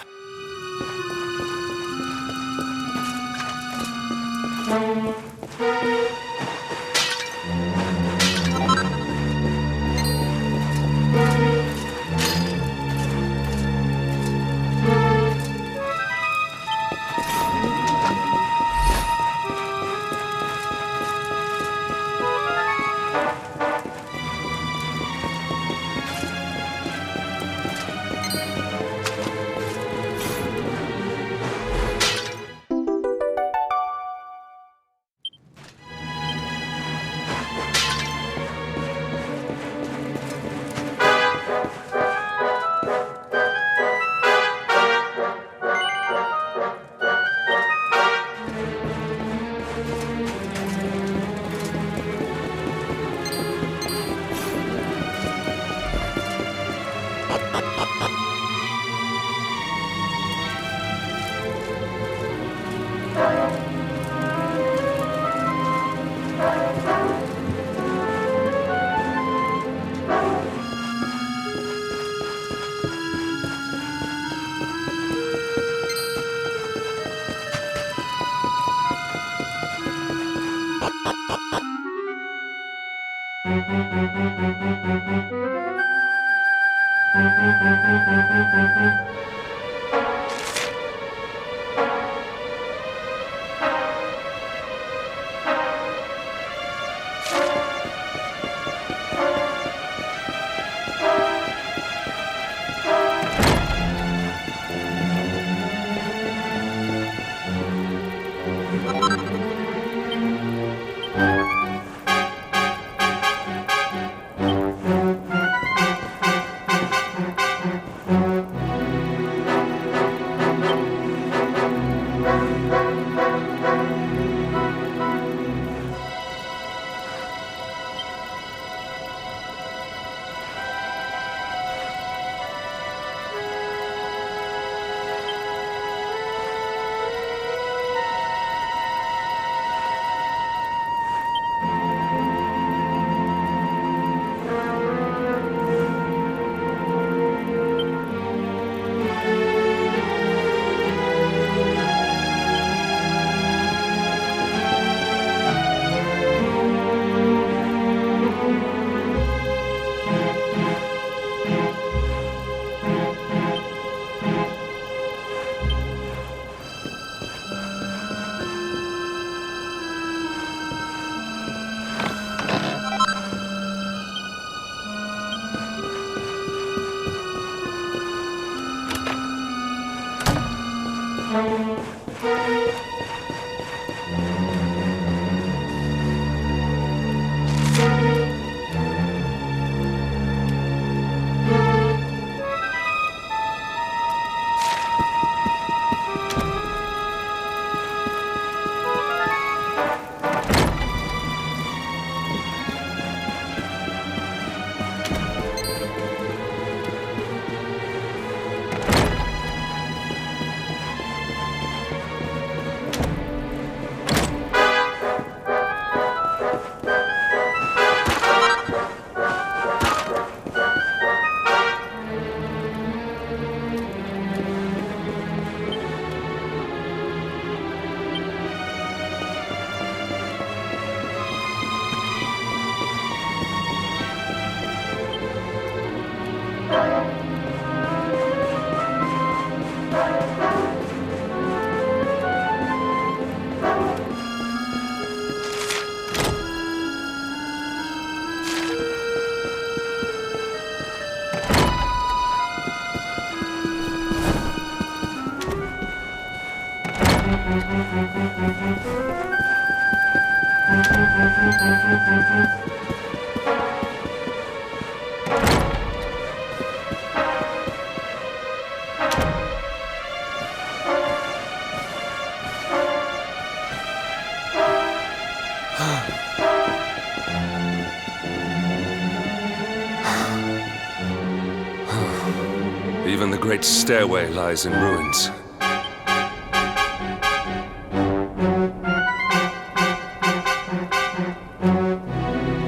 Even the great stairway lies in ruins.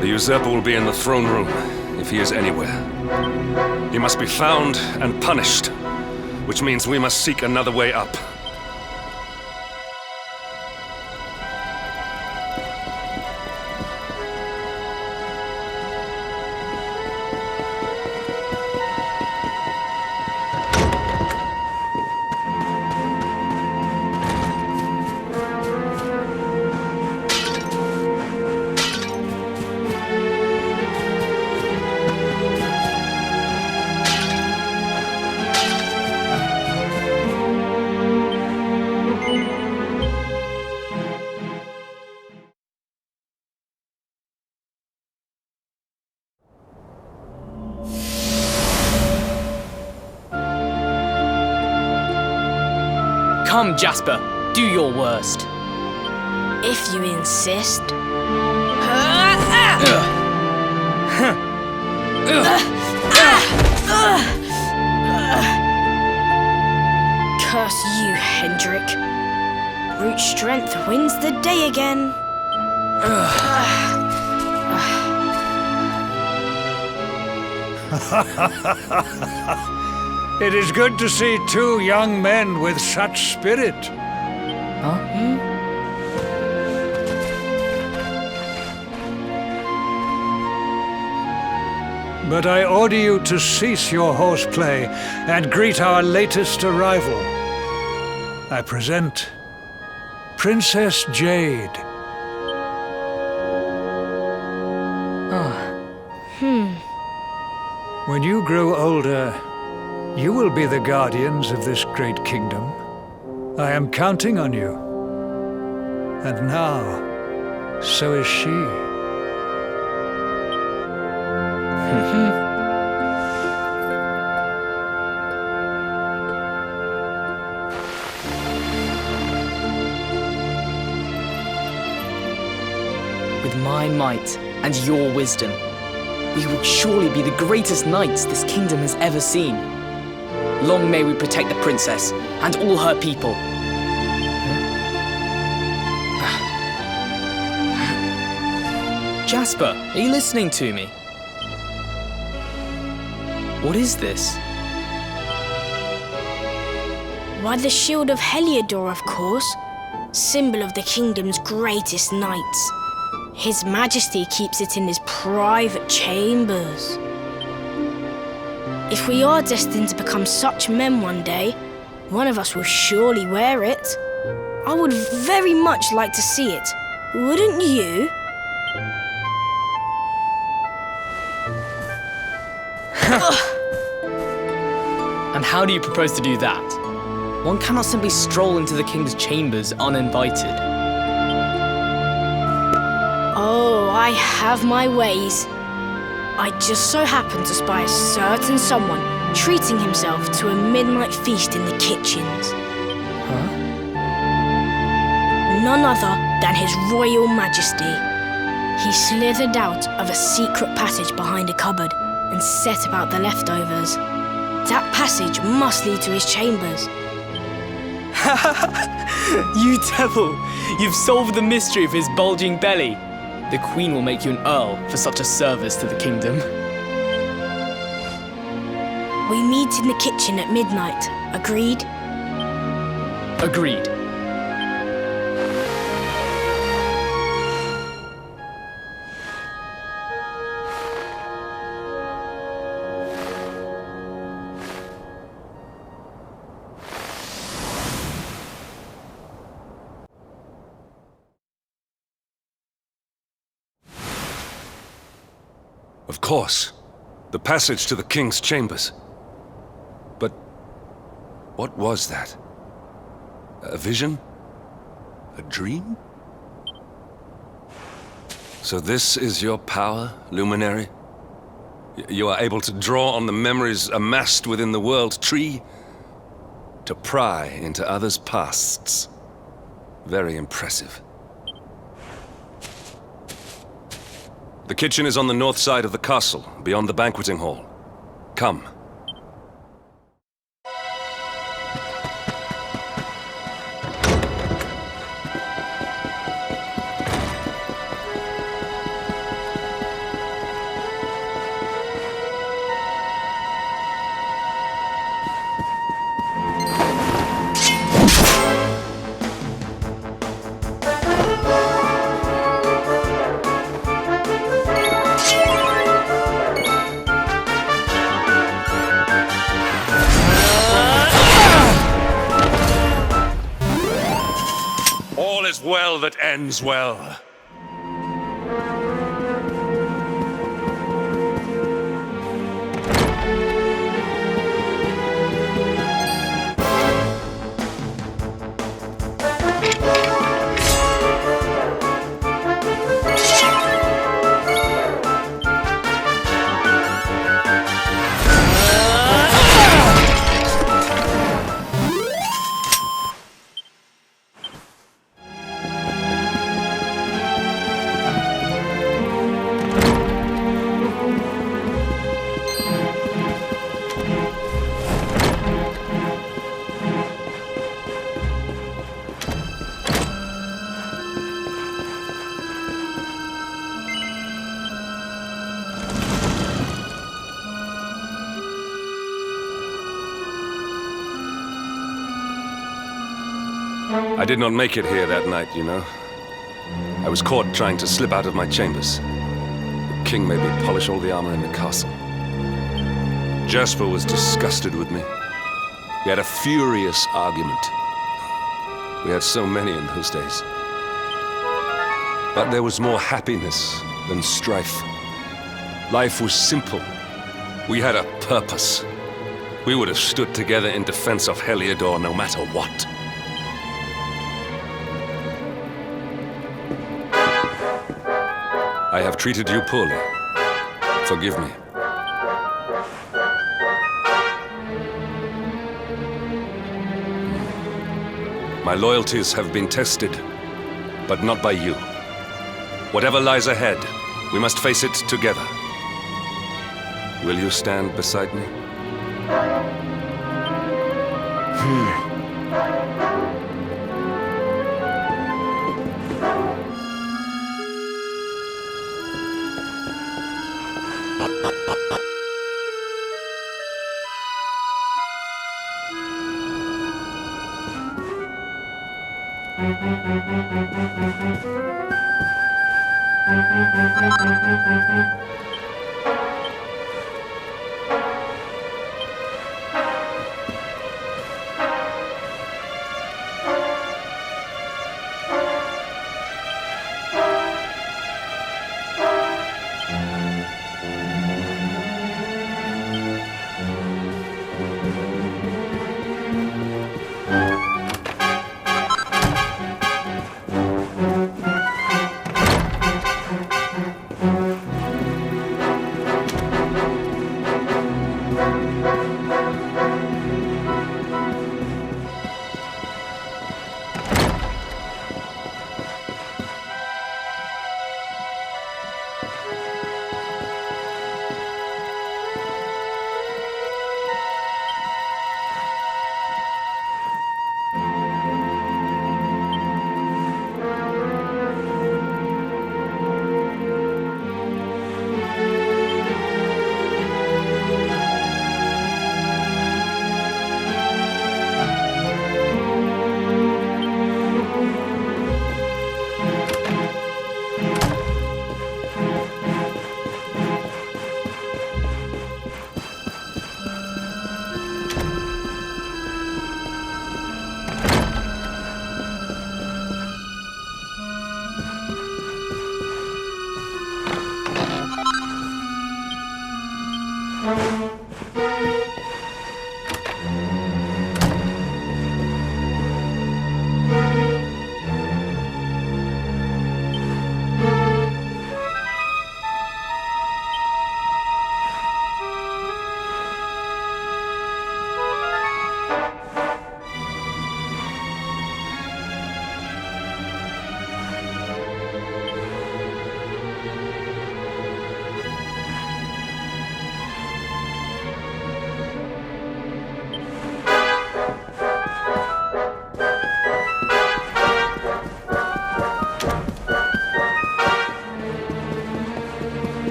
The usurper will be in the throne room, if he is anywhere. He must be found and punished, which means we must seek another way up. Come, Jasper, do your worst. If you insist. Curse you, Hendrik. Brute strength wins the day again. It is good to see two young men with such spirit. Huh? But I order you to cease your horseplay and greet our latest arrival. I present Princess Jade. When you grow older, you will be the guardians of this great kingdom. I am counting on you. And now, so is she. With my might and your wisdom, we will surely be the greatest knights this kingdom has ever seen. Long may we protect the princess and all her people. Jasper, are you listening to me? What is this? Why, the shield of Heliodor, of course. Symbol of the kingdom's greatest knights. His Majesty keeps it in his private chambers. If we are destined to become such men one day, one of us will surely wear it. I would very much like to see it. Wouldn't you? And how do you propose to do that? One cannot simply stroll into the king's chambers uninvited. Oh, I have my ways. I just so happened to spy a certain someone treating himself to a midnight feast in the kitchens. Huh? None other than His Royal Majesty. He slithered out of a secret passage behind a cupboard and set about the leftovers. That passage must lead to his chambers. You devil! You've solved the mystery of his bulging belly. The Queen will make you an Earl for such a service to the kingdom. We meet in the kitchen at midnight. Agreed? Agreed. Of course. The passage to the king's chambers. But what was that? A vision? A dream? So this is your power, Luminary? You are able to draw on the memories amassed within the world tree to pry into others' pasts. Very impressive. The kitchen is on the north side of the castle, beyond the banqueting hall. Come. All is well that ends well. I did not make it here that night, you know. I was caught trying to slip out of my chambers. The king made me polish all the armor in the castle. Jasper was disgusted with me. We had a furious argument. We had so many in those days. But there was more happiness than strife. Life was simple. We had a purpose. We would have stood together in defense of Heliodor no matter what. I have treated you poorly. Forgive me. My loyalties have been tested, but not by you. Whatever lies ahead, we must face it together. Will you stand beside me?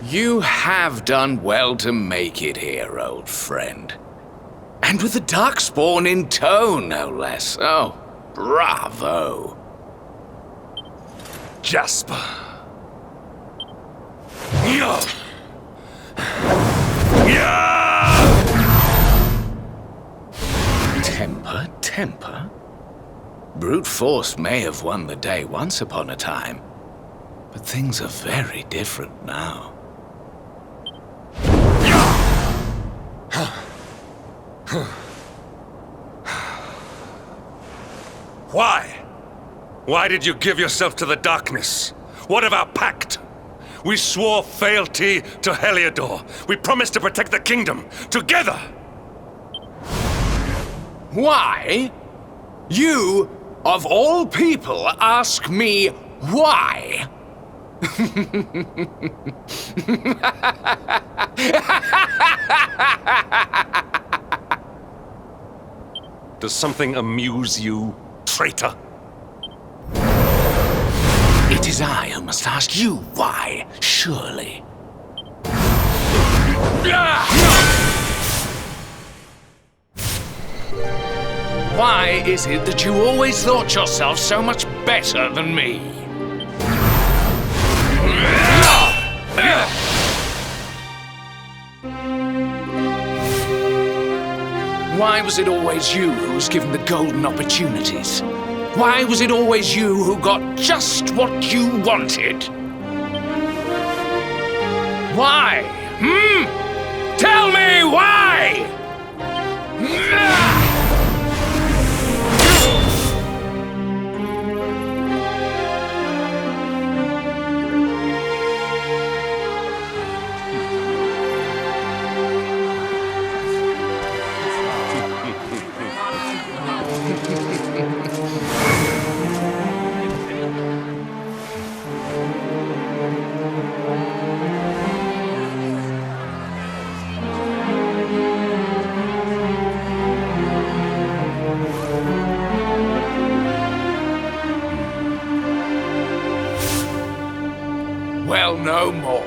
You have done well to make it here, old friend. And with the Darkspawn in tow, no less. Oh, bravo. Jasper. Temper? Brute force may have won the day once upon a time, but things are very different now. Why? Why did you give yourself to the darkness? What of our pact? We swore fealty to Heliodor. We promised to protect the kingdom, together! Why? You, of all people, ask me why? Does something amuse you, traitor? It is I who must ask you why, surely. Why is it that you always thought yourself so much better than me? Why was it always you who was given the golden opportunities? Why was it always you who got just what you wanted? Why? Tell me why! Well, no more.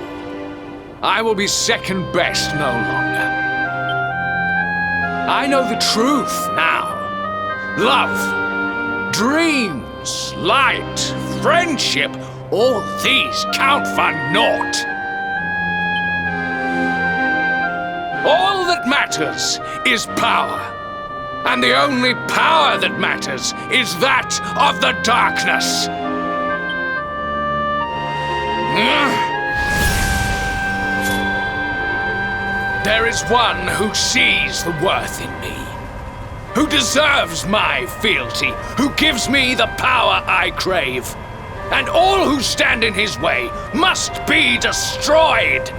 I will be second best no longer. I know the truth now. Love, dreams, light, friendship, all these count for naught. All that matters is power. And the only power that matters is that of the darkness. There is one who sees the worth in me, who deserves my fealty, who gives me the power I crave, and all who stand in his way must be destroyed.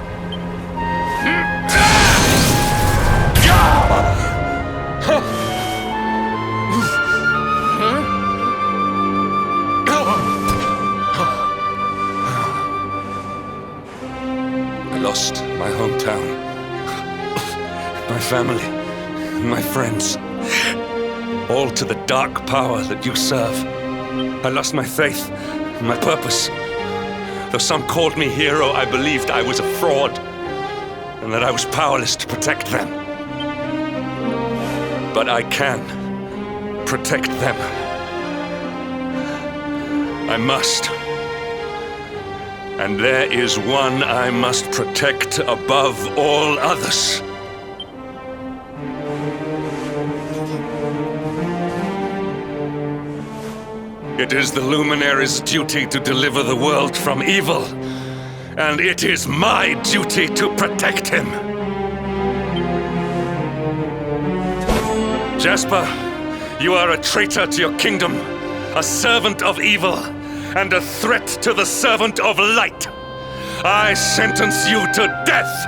I lost my hometown, my family, my friends, all to the dark power that you serve. I lost my faith, my purpose. Though some called me hero, I believed I was a fraud, and that I was powerless to protect them. But I can protect them. I must. And there is one I must protect above all others. It is the Luminary's duty to deliver the world from evil, and it is my duty to protect him. Jasper, you are a traitor to your kingdom, a servant of evil, and a threat to the servant of light. I sentence you to death!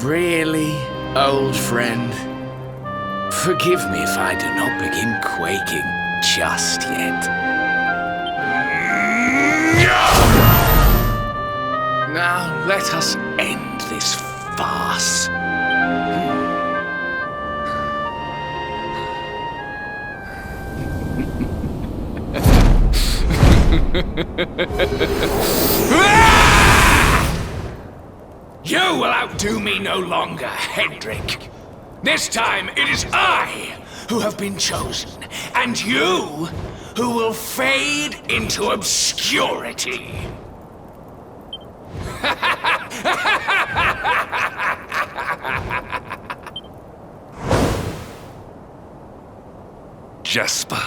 Really, old friend? Forgive me if I do not begin quaking just yet. Now let us end this farce. You will outdo me no longer, Hendrik. This time it is I who have been chosen, and you who will fade into obscurity. Jasper.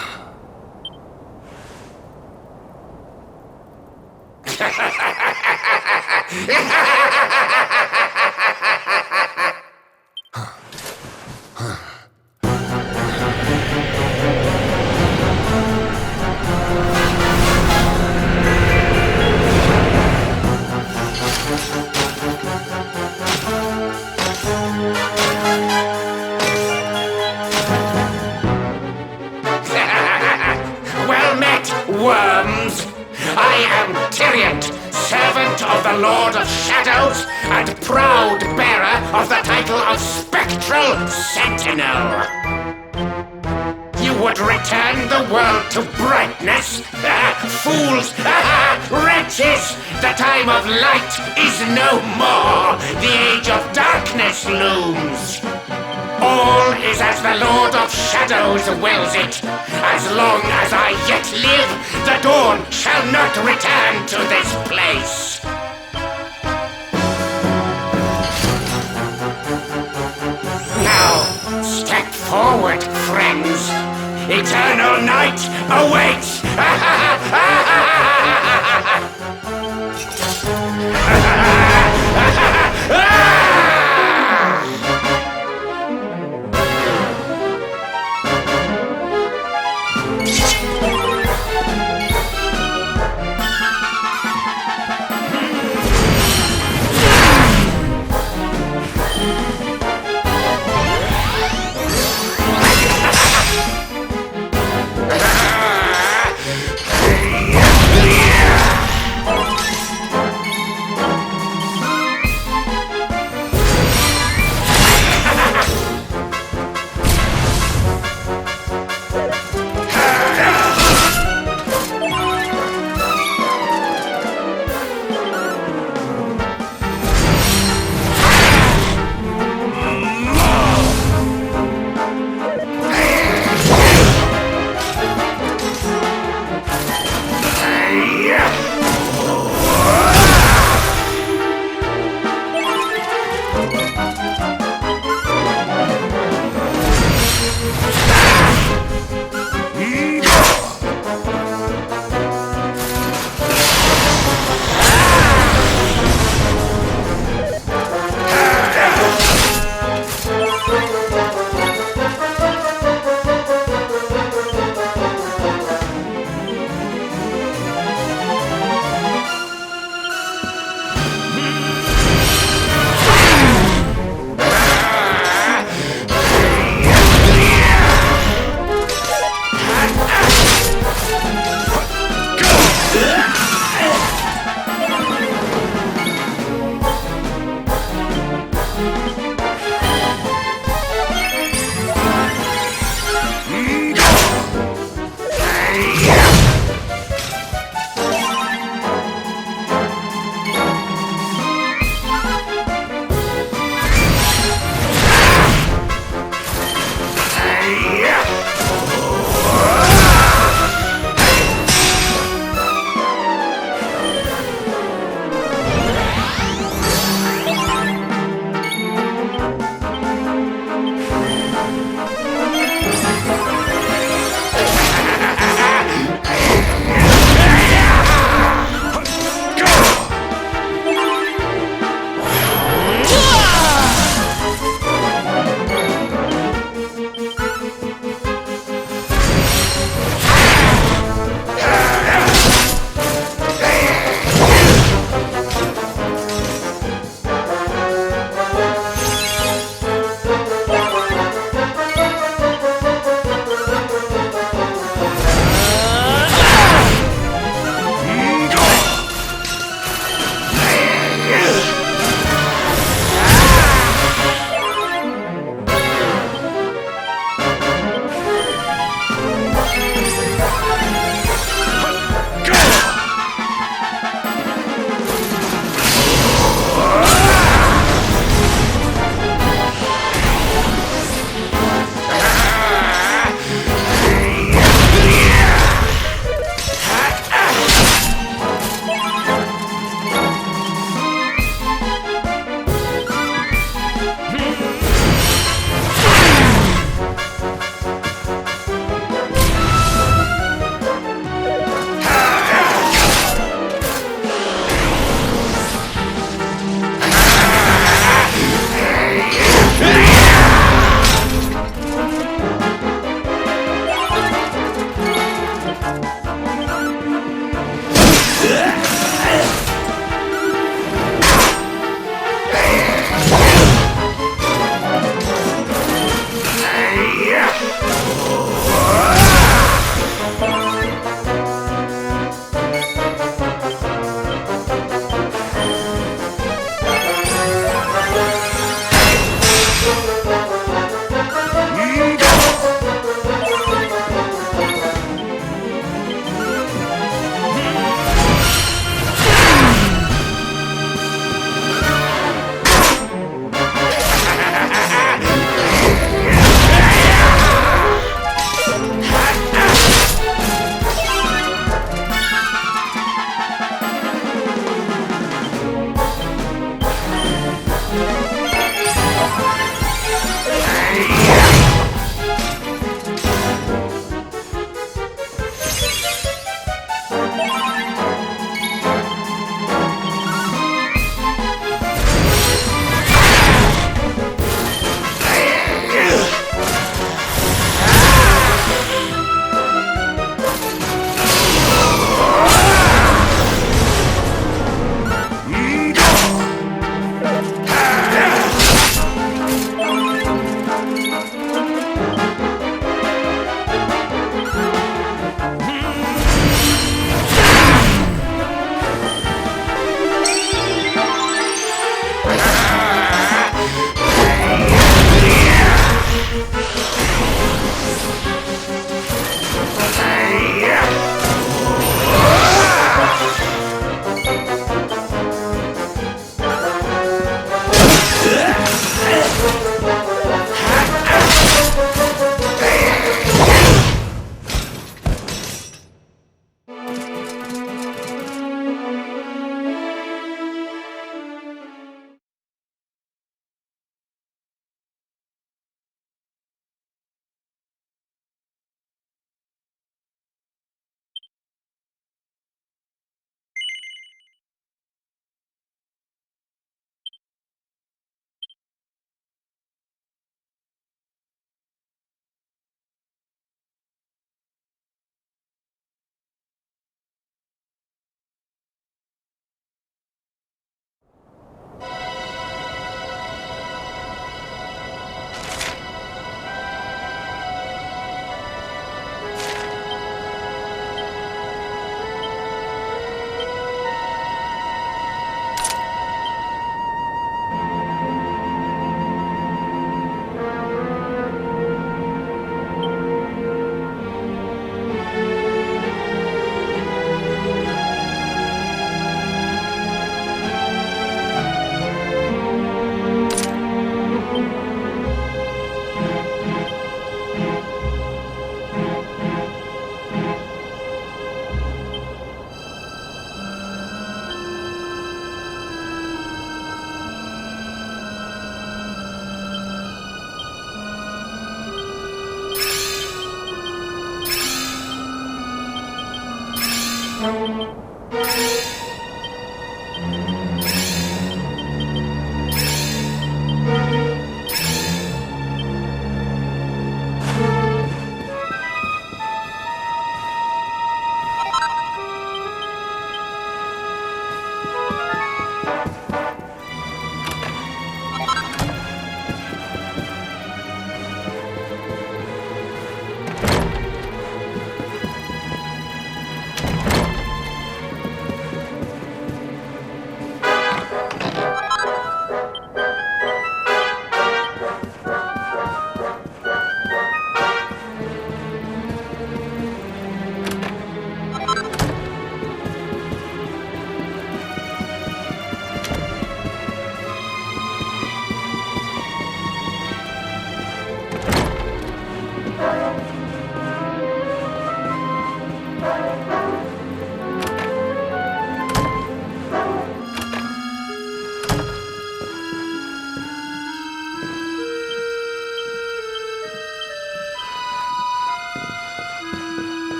Well met, worms! I am Tyrion, servant of the Lord of Shadows and proud bearer of the title of Spectral Sentinel. You would return the world to brightness? Fools! Wretches! The time of light is no more! The age of darkness looms! All is as the Lord of Shadows wills it. As long as I yet live, the dawn shall not return to this place. Now, step forward, friends. Eternal night awaits!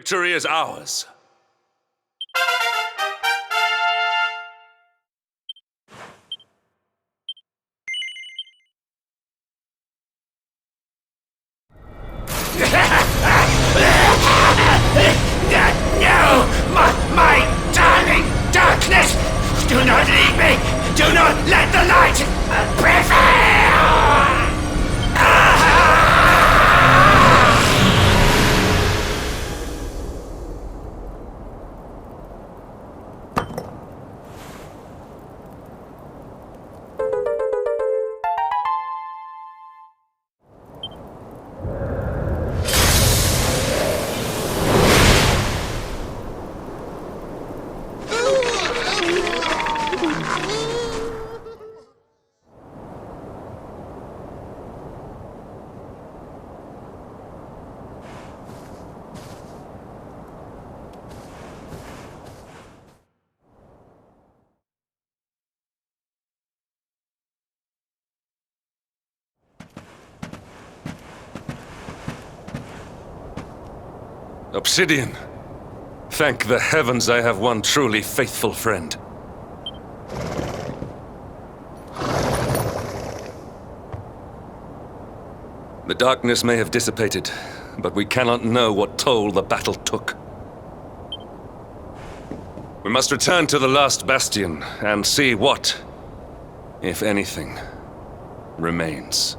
victory is ours. No! My darling darkness! Do not leave me! Do not let the light prevail! Obsidian. Thank the heavens I have one truly faithful friend. The darkness may have dissipated, but we cannot know what toll the battle took. We must return to the last bastion and see what, if anything, remains.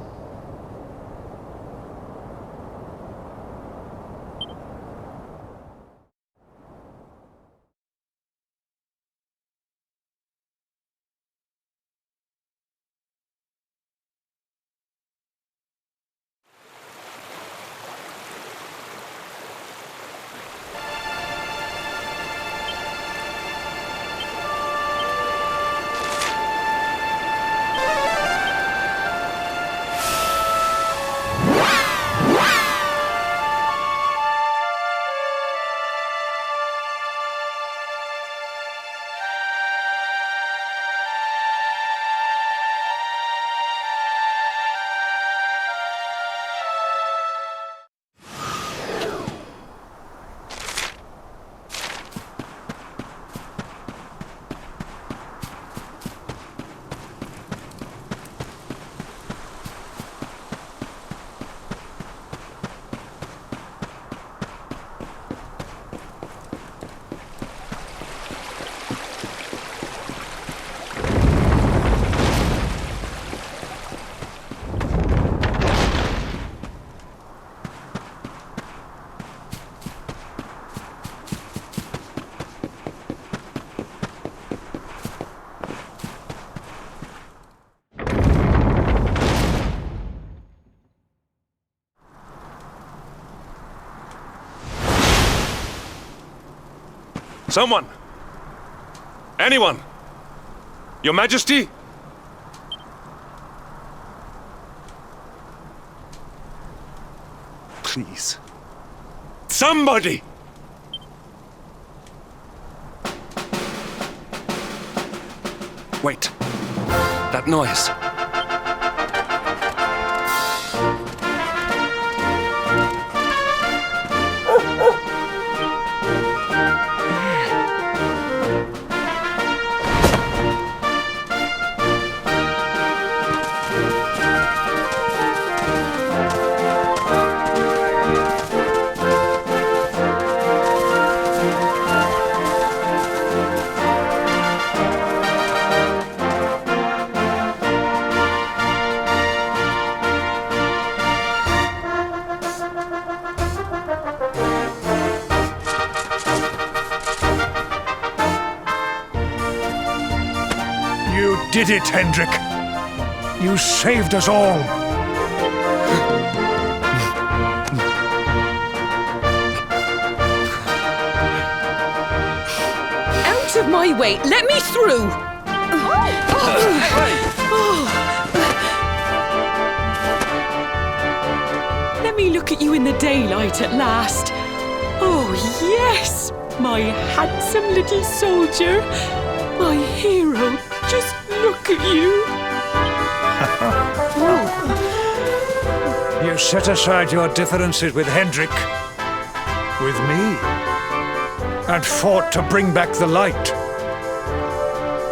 Someone! Anyone! Your Majesty? Please. Somebody! Wait. That noise. You did it, Hendrik. You saved us all. Out of my way! Let me through! Let me look at you in the daylight at last. Oh, yes! My handsome little soldier. My hero. Just look at you. You set aside your differences with Hendrik, with me and fought to bring back the light.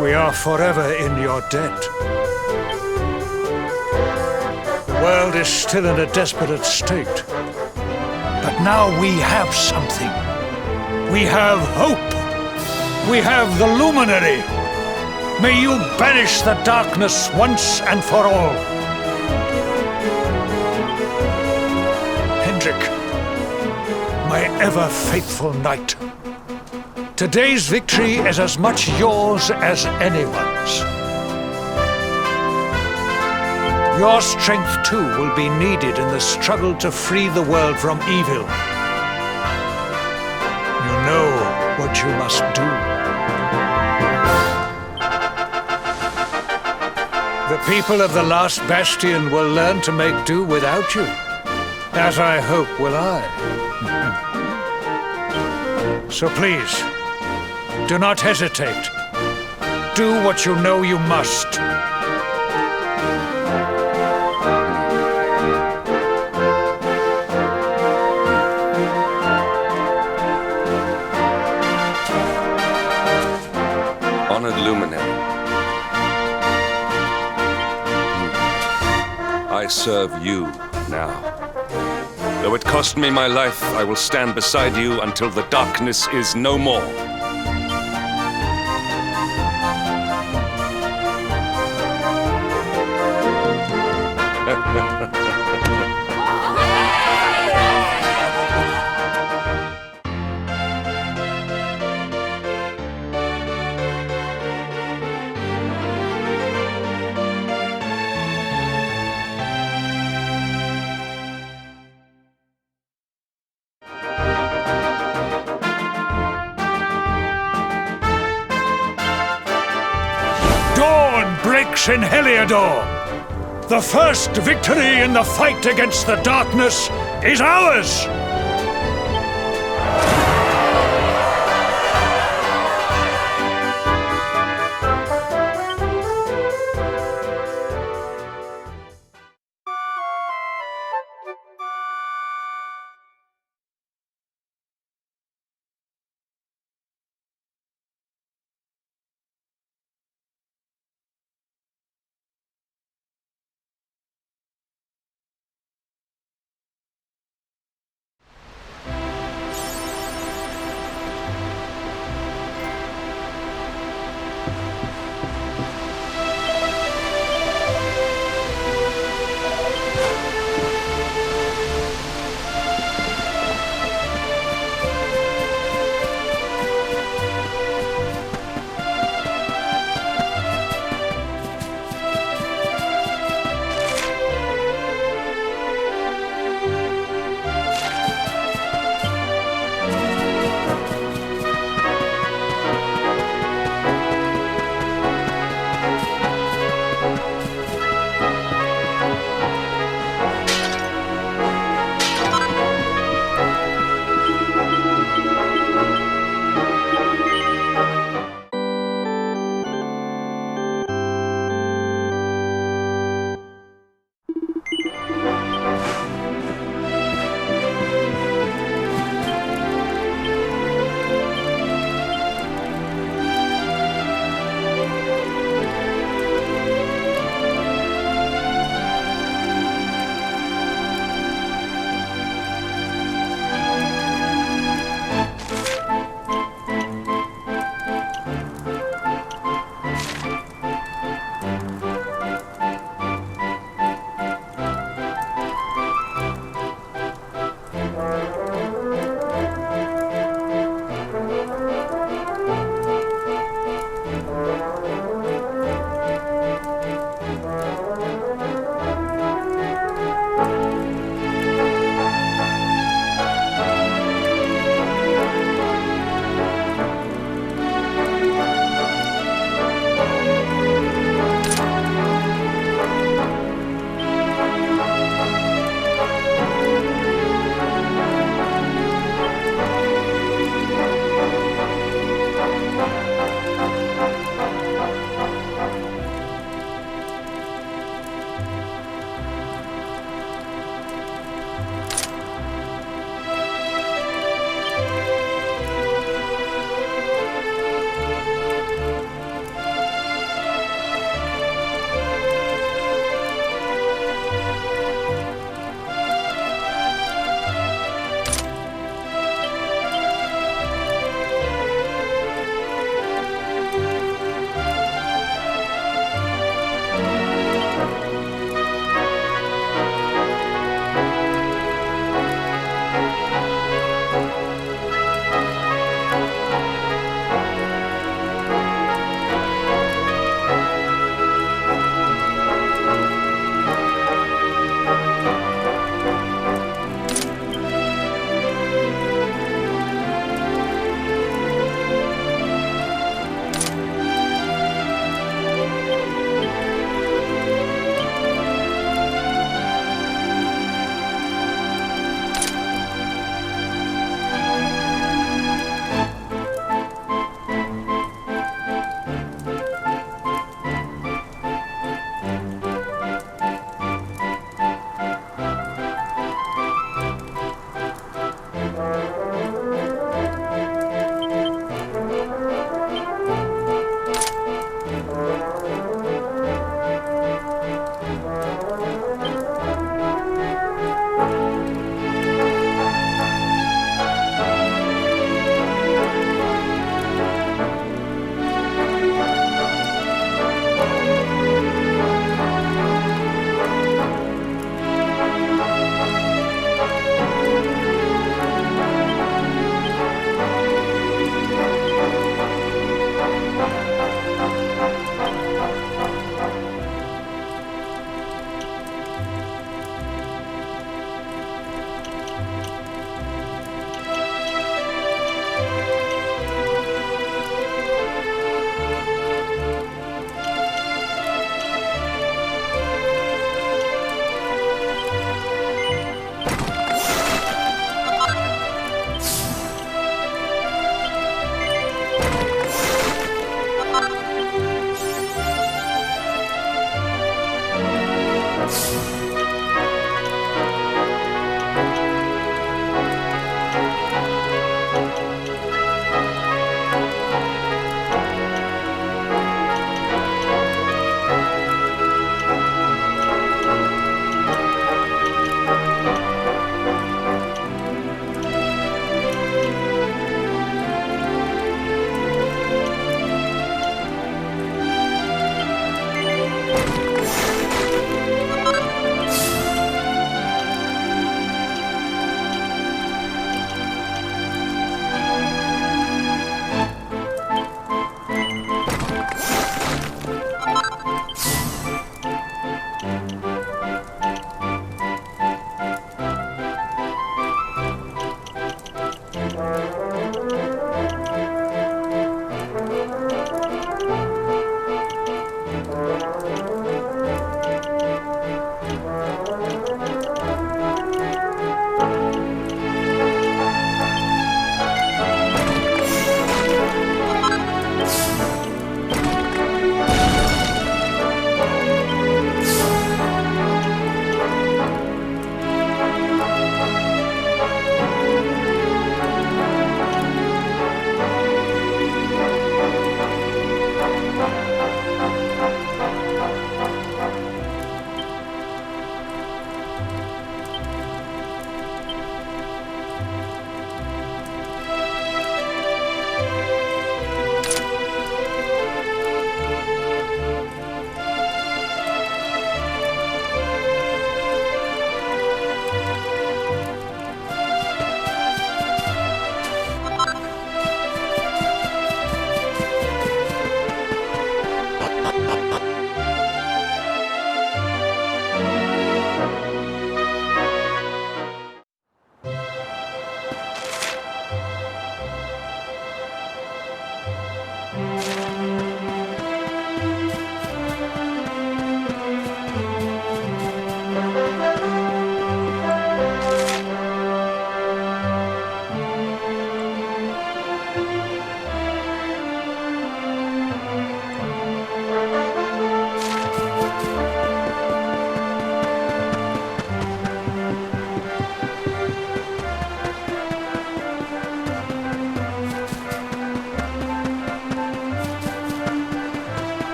We are forever in your debt. The world is still in a desperate state. But now we have something. We have hope. We have the Luminary. May you banish the darkness once and for all. Hendrik, my ever-faithful knight, today's victory is as much yours as anyone's. Your strength, too, will be needed in the struggle to free the world from evil. You know what you must do. The people of the last bastion will learn to make do without you, as I hope will I. So please, do not hesitate. Do what you know you must. Honored Luminary, I serve you now. Though it cost me my life, I will stand beside you until the darkness is no more. Dawn breaks in Heliodor. The first victory in the fight against the darkness is ours!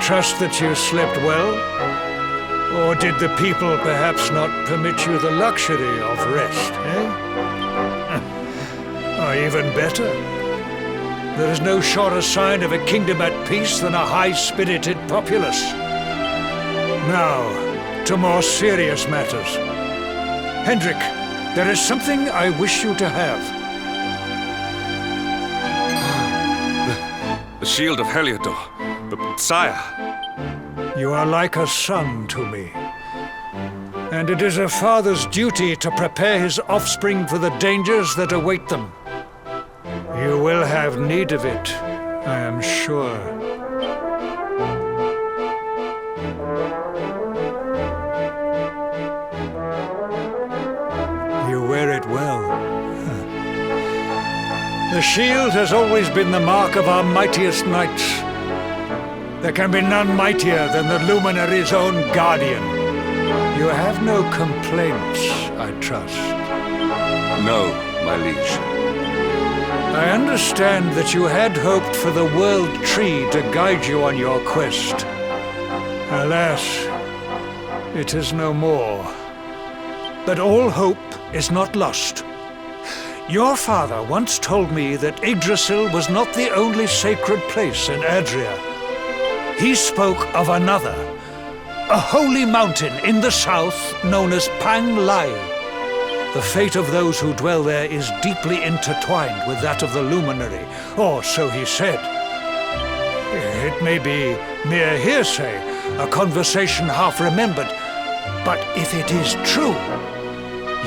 trust that you slept well? Or did the people perhaps not permit you the luxury of rest, eh? Or even better, there is no surer sign of a kingdom at peace than a high-spirited populace. Now, to more serious matters. Hendrik, there is something I wish you to have. The shield of Heliodor. But, sire... You are like a son to me. And it is a father's duty to prepare his offspring for the dangers that await them. You will have need of it, I am sure. You wear it well. The shield has always been the mark of our mightiest knights. There can be none mightier than the Luminary's own guardian. You have no complaints, I trust. No, my liege. I understand that you had hoped for the World Tree to guide you on your quest. Alas, it is no more. But all hope is not lost. Your father once told me that Yggdrasil was not the only sacred place in Adria. He spoke of another, a holy mountain in the south known as Pang Lai. The fate of those who dwell there is deeply intertwined with that of the Luminary, or so he said. It may be mere hearsay, a conversation half remembered, but if it is true,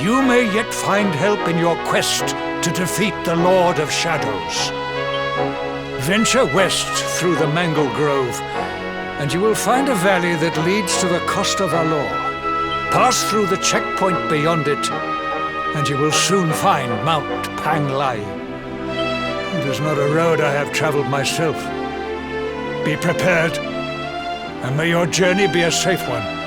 you may yet find help in your quest to defeat the Lord of Shadows. Venture west through the Mangle Grove, and you will find a valley that leads to the Coast of Alor. Pass through the checkpoint beyond it, and you will soon find Mount Pang Lai. It is not a road I have traveled myself. Be prepared, and may your journey be a safe one.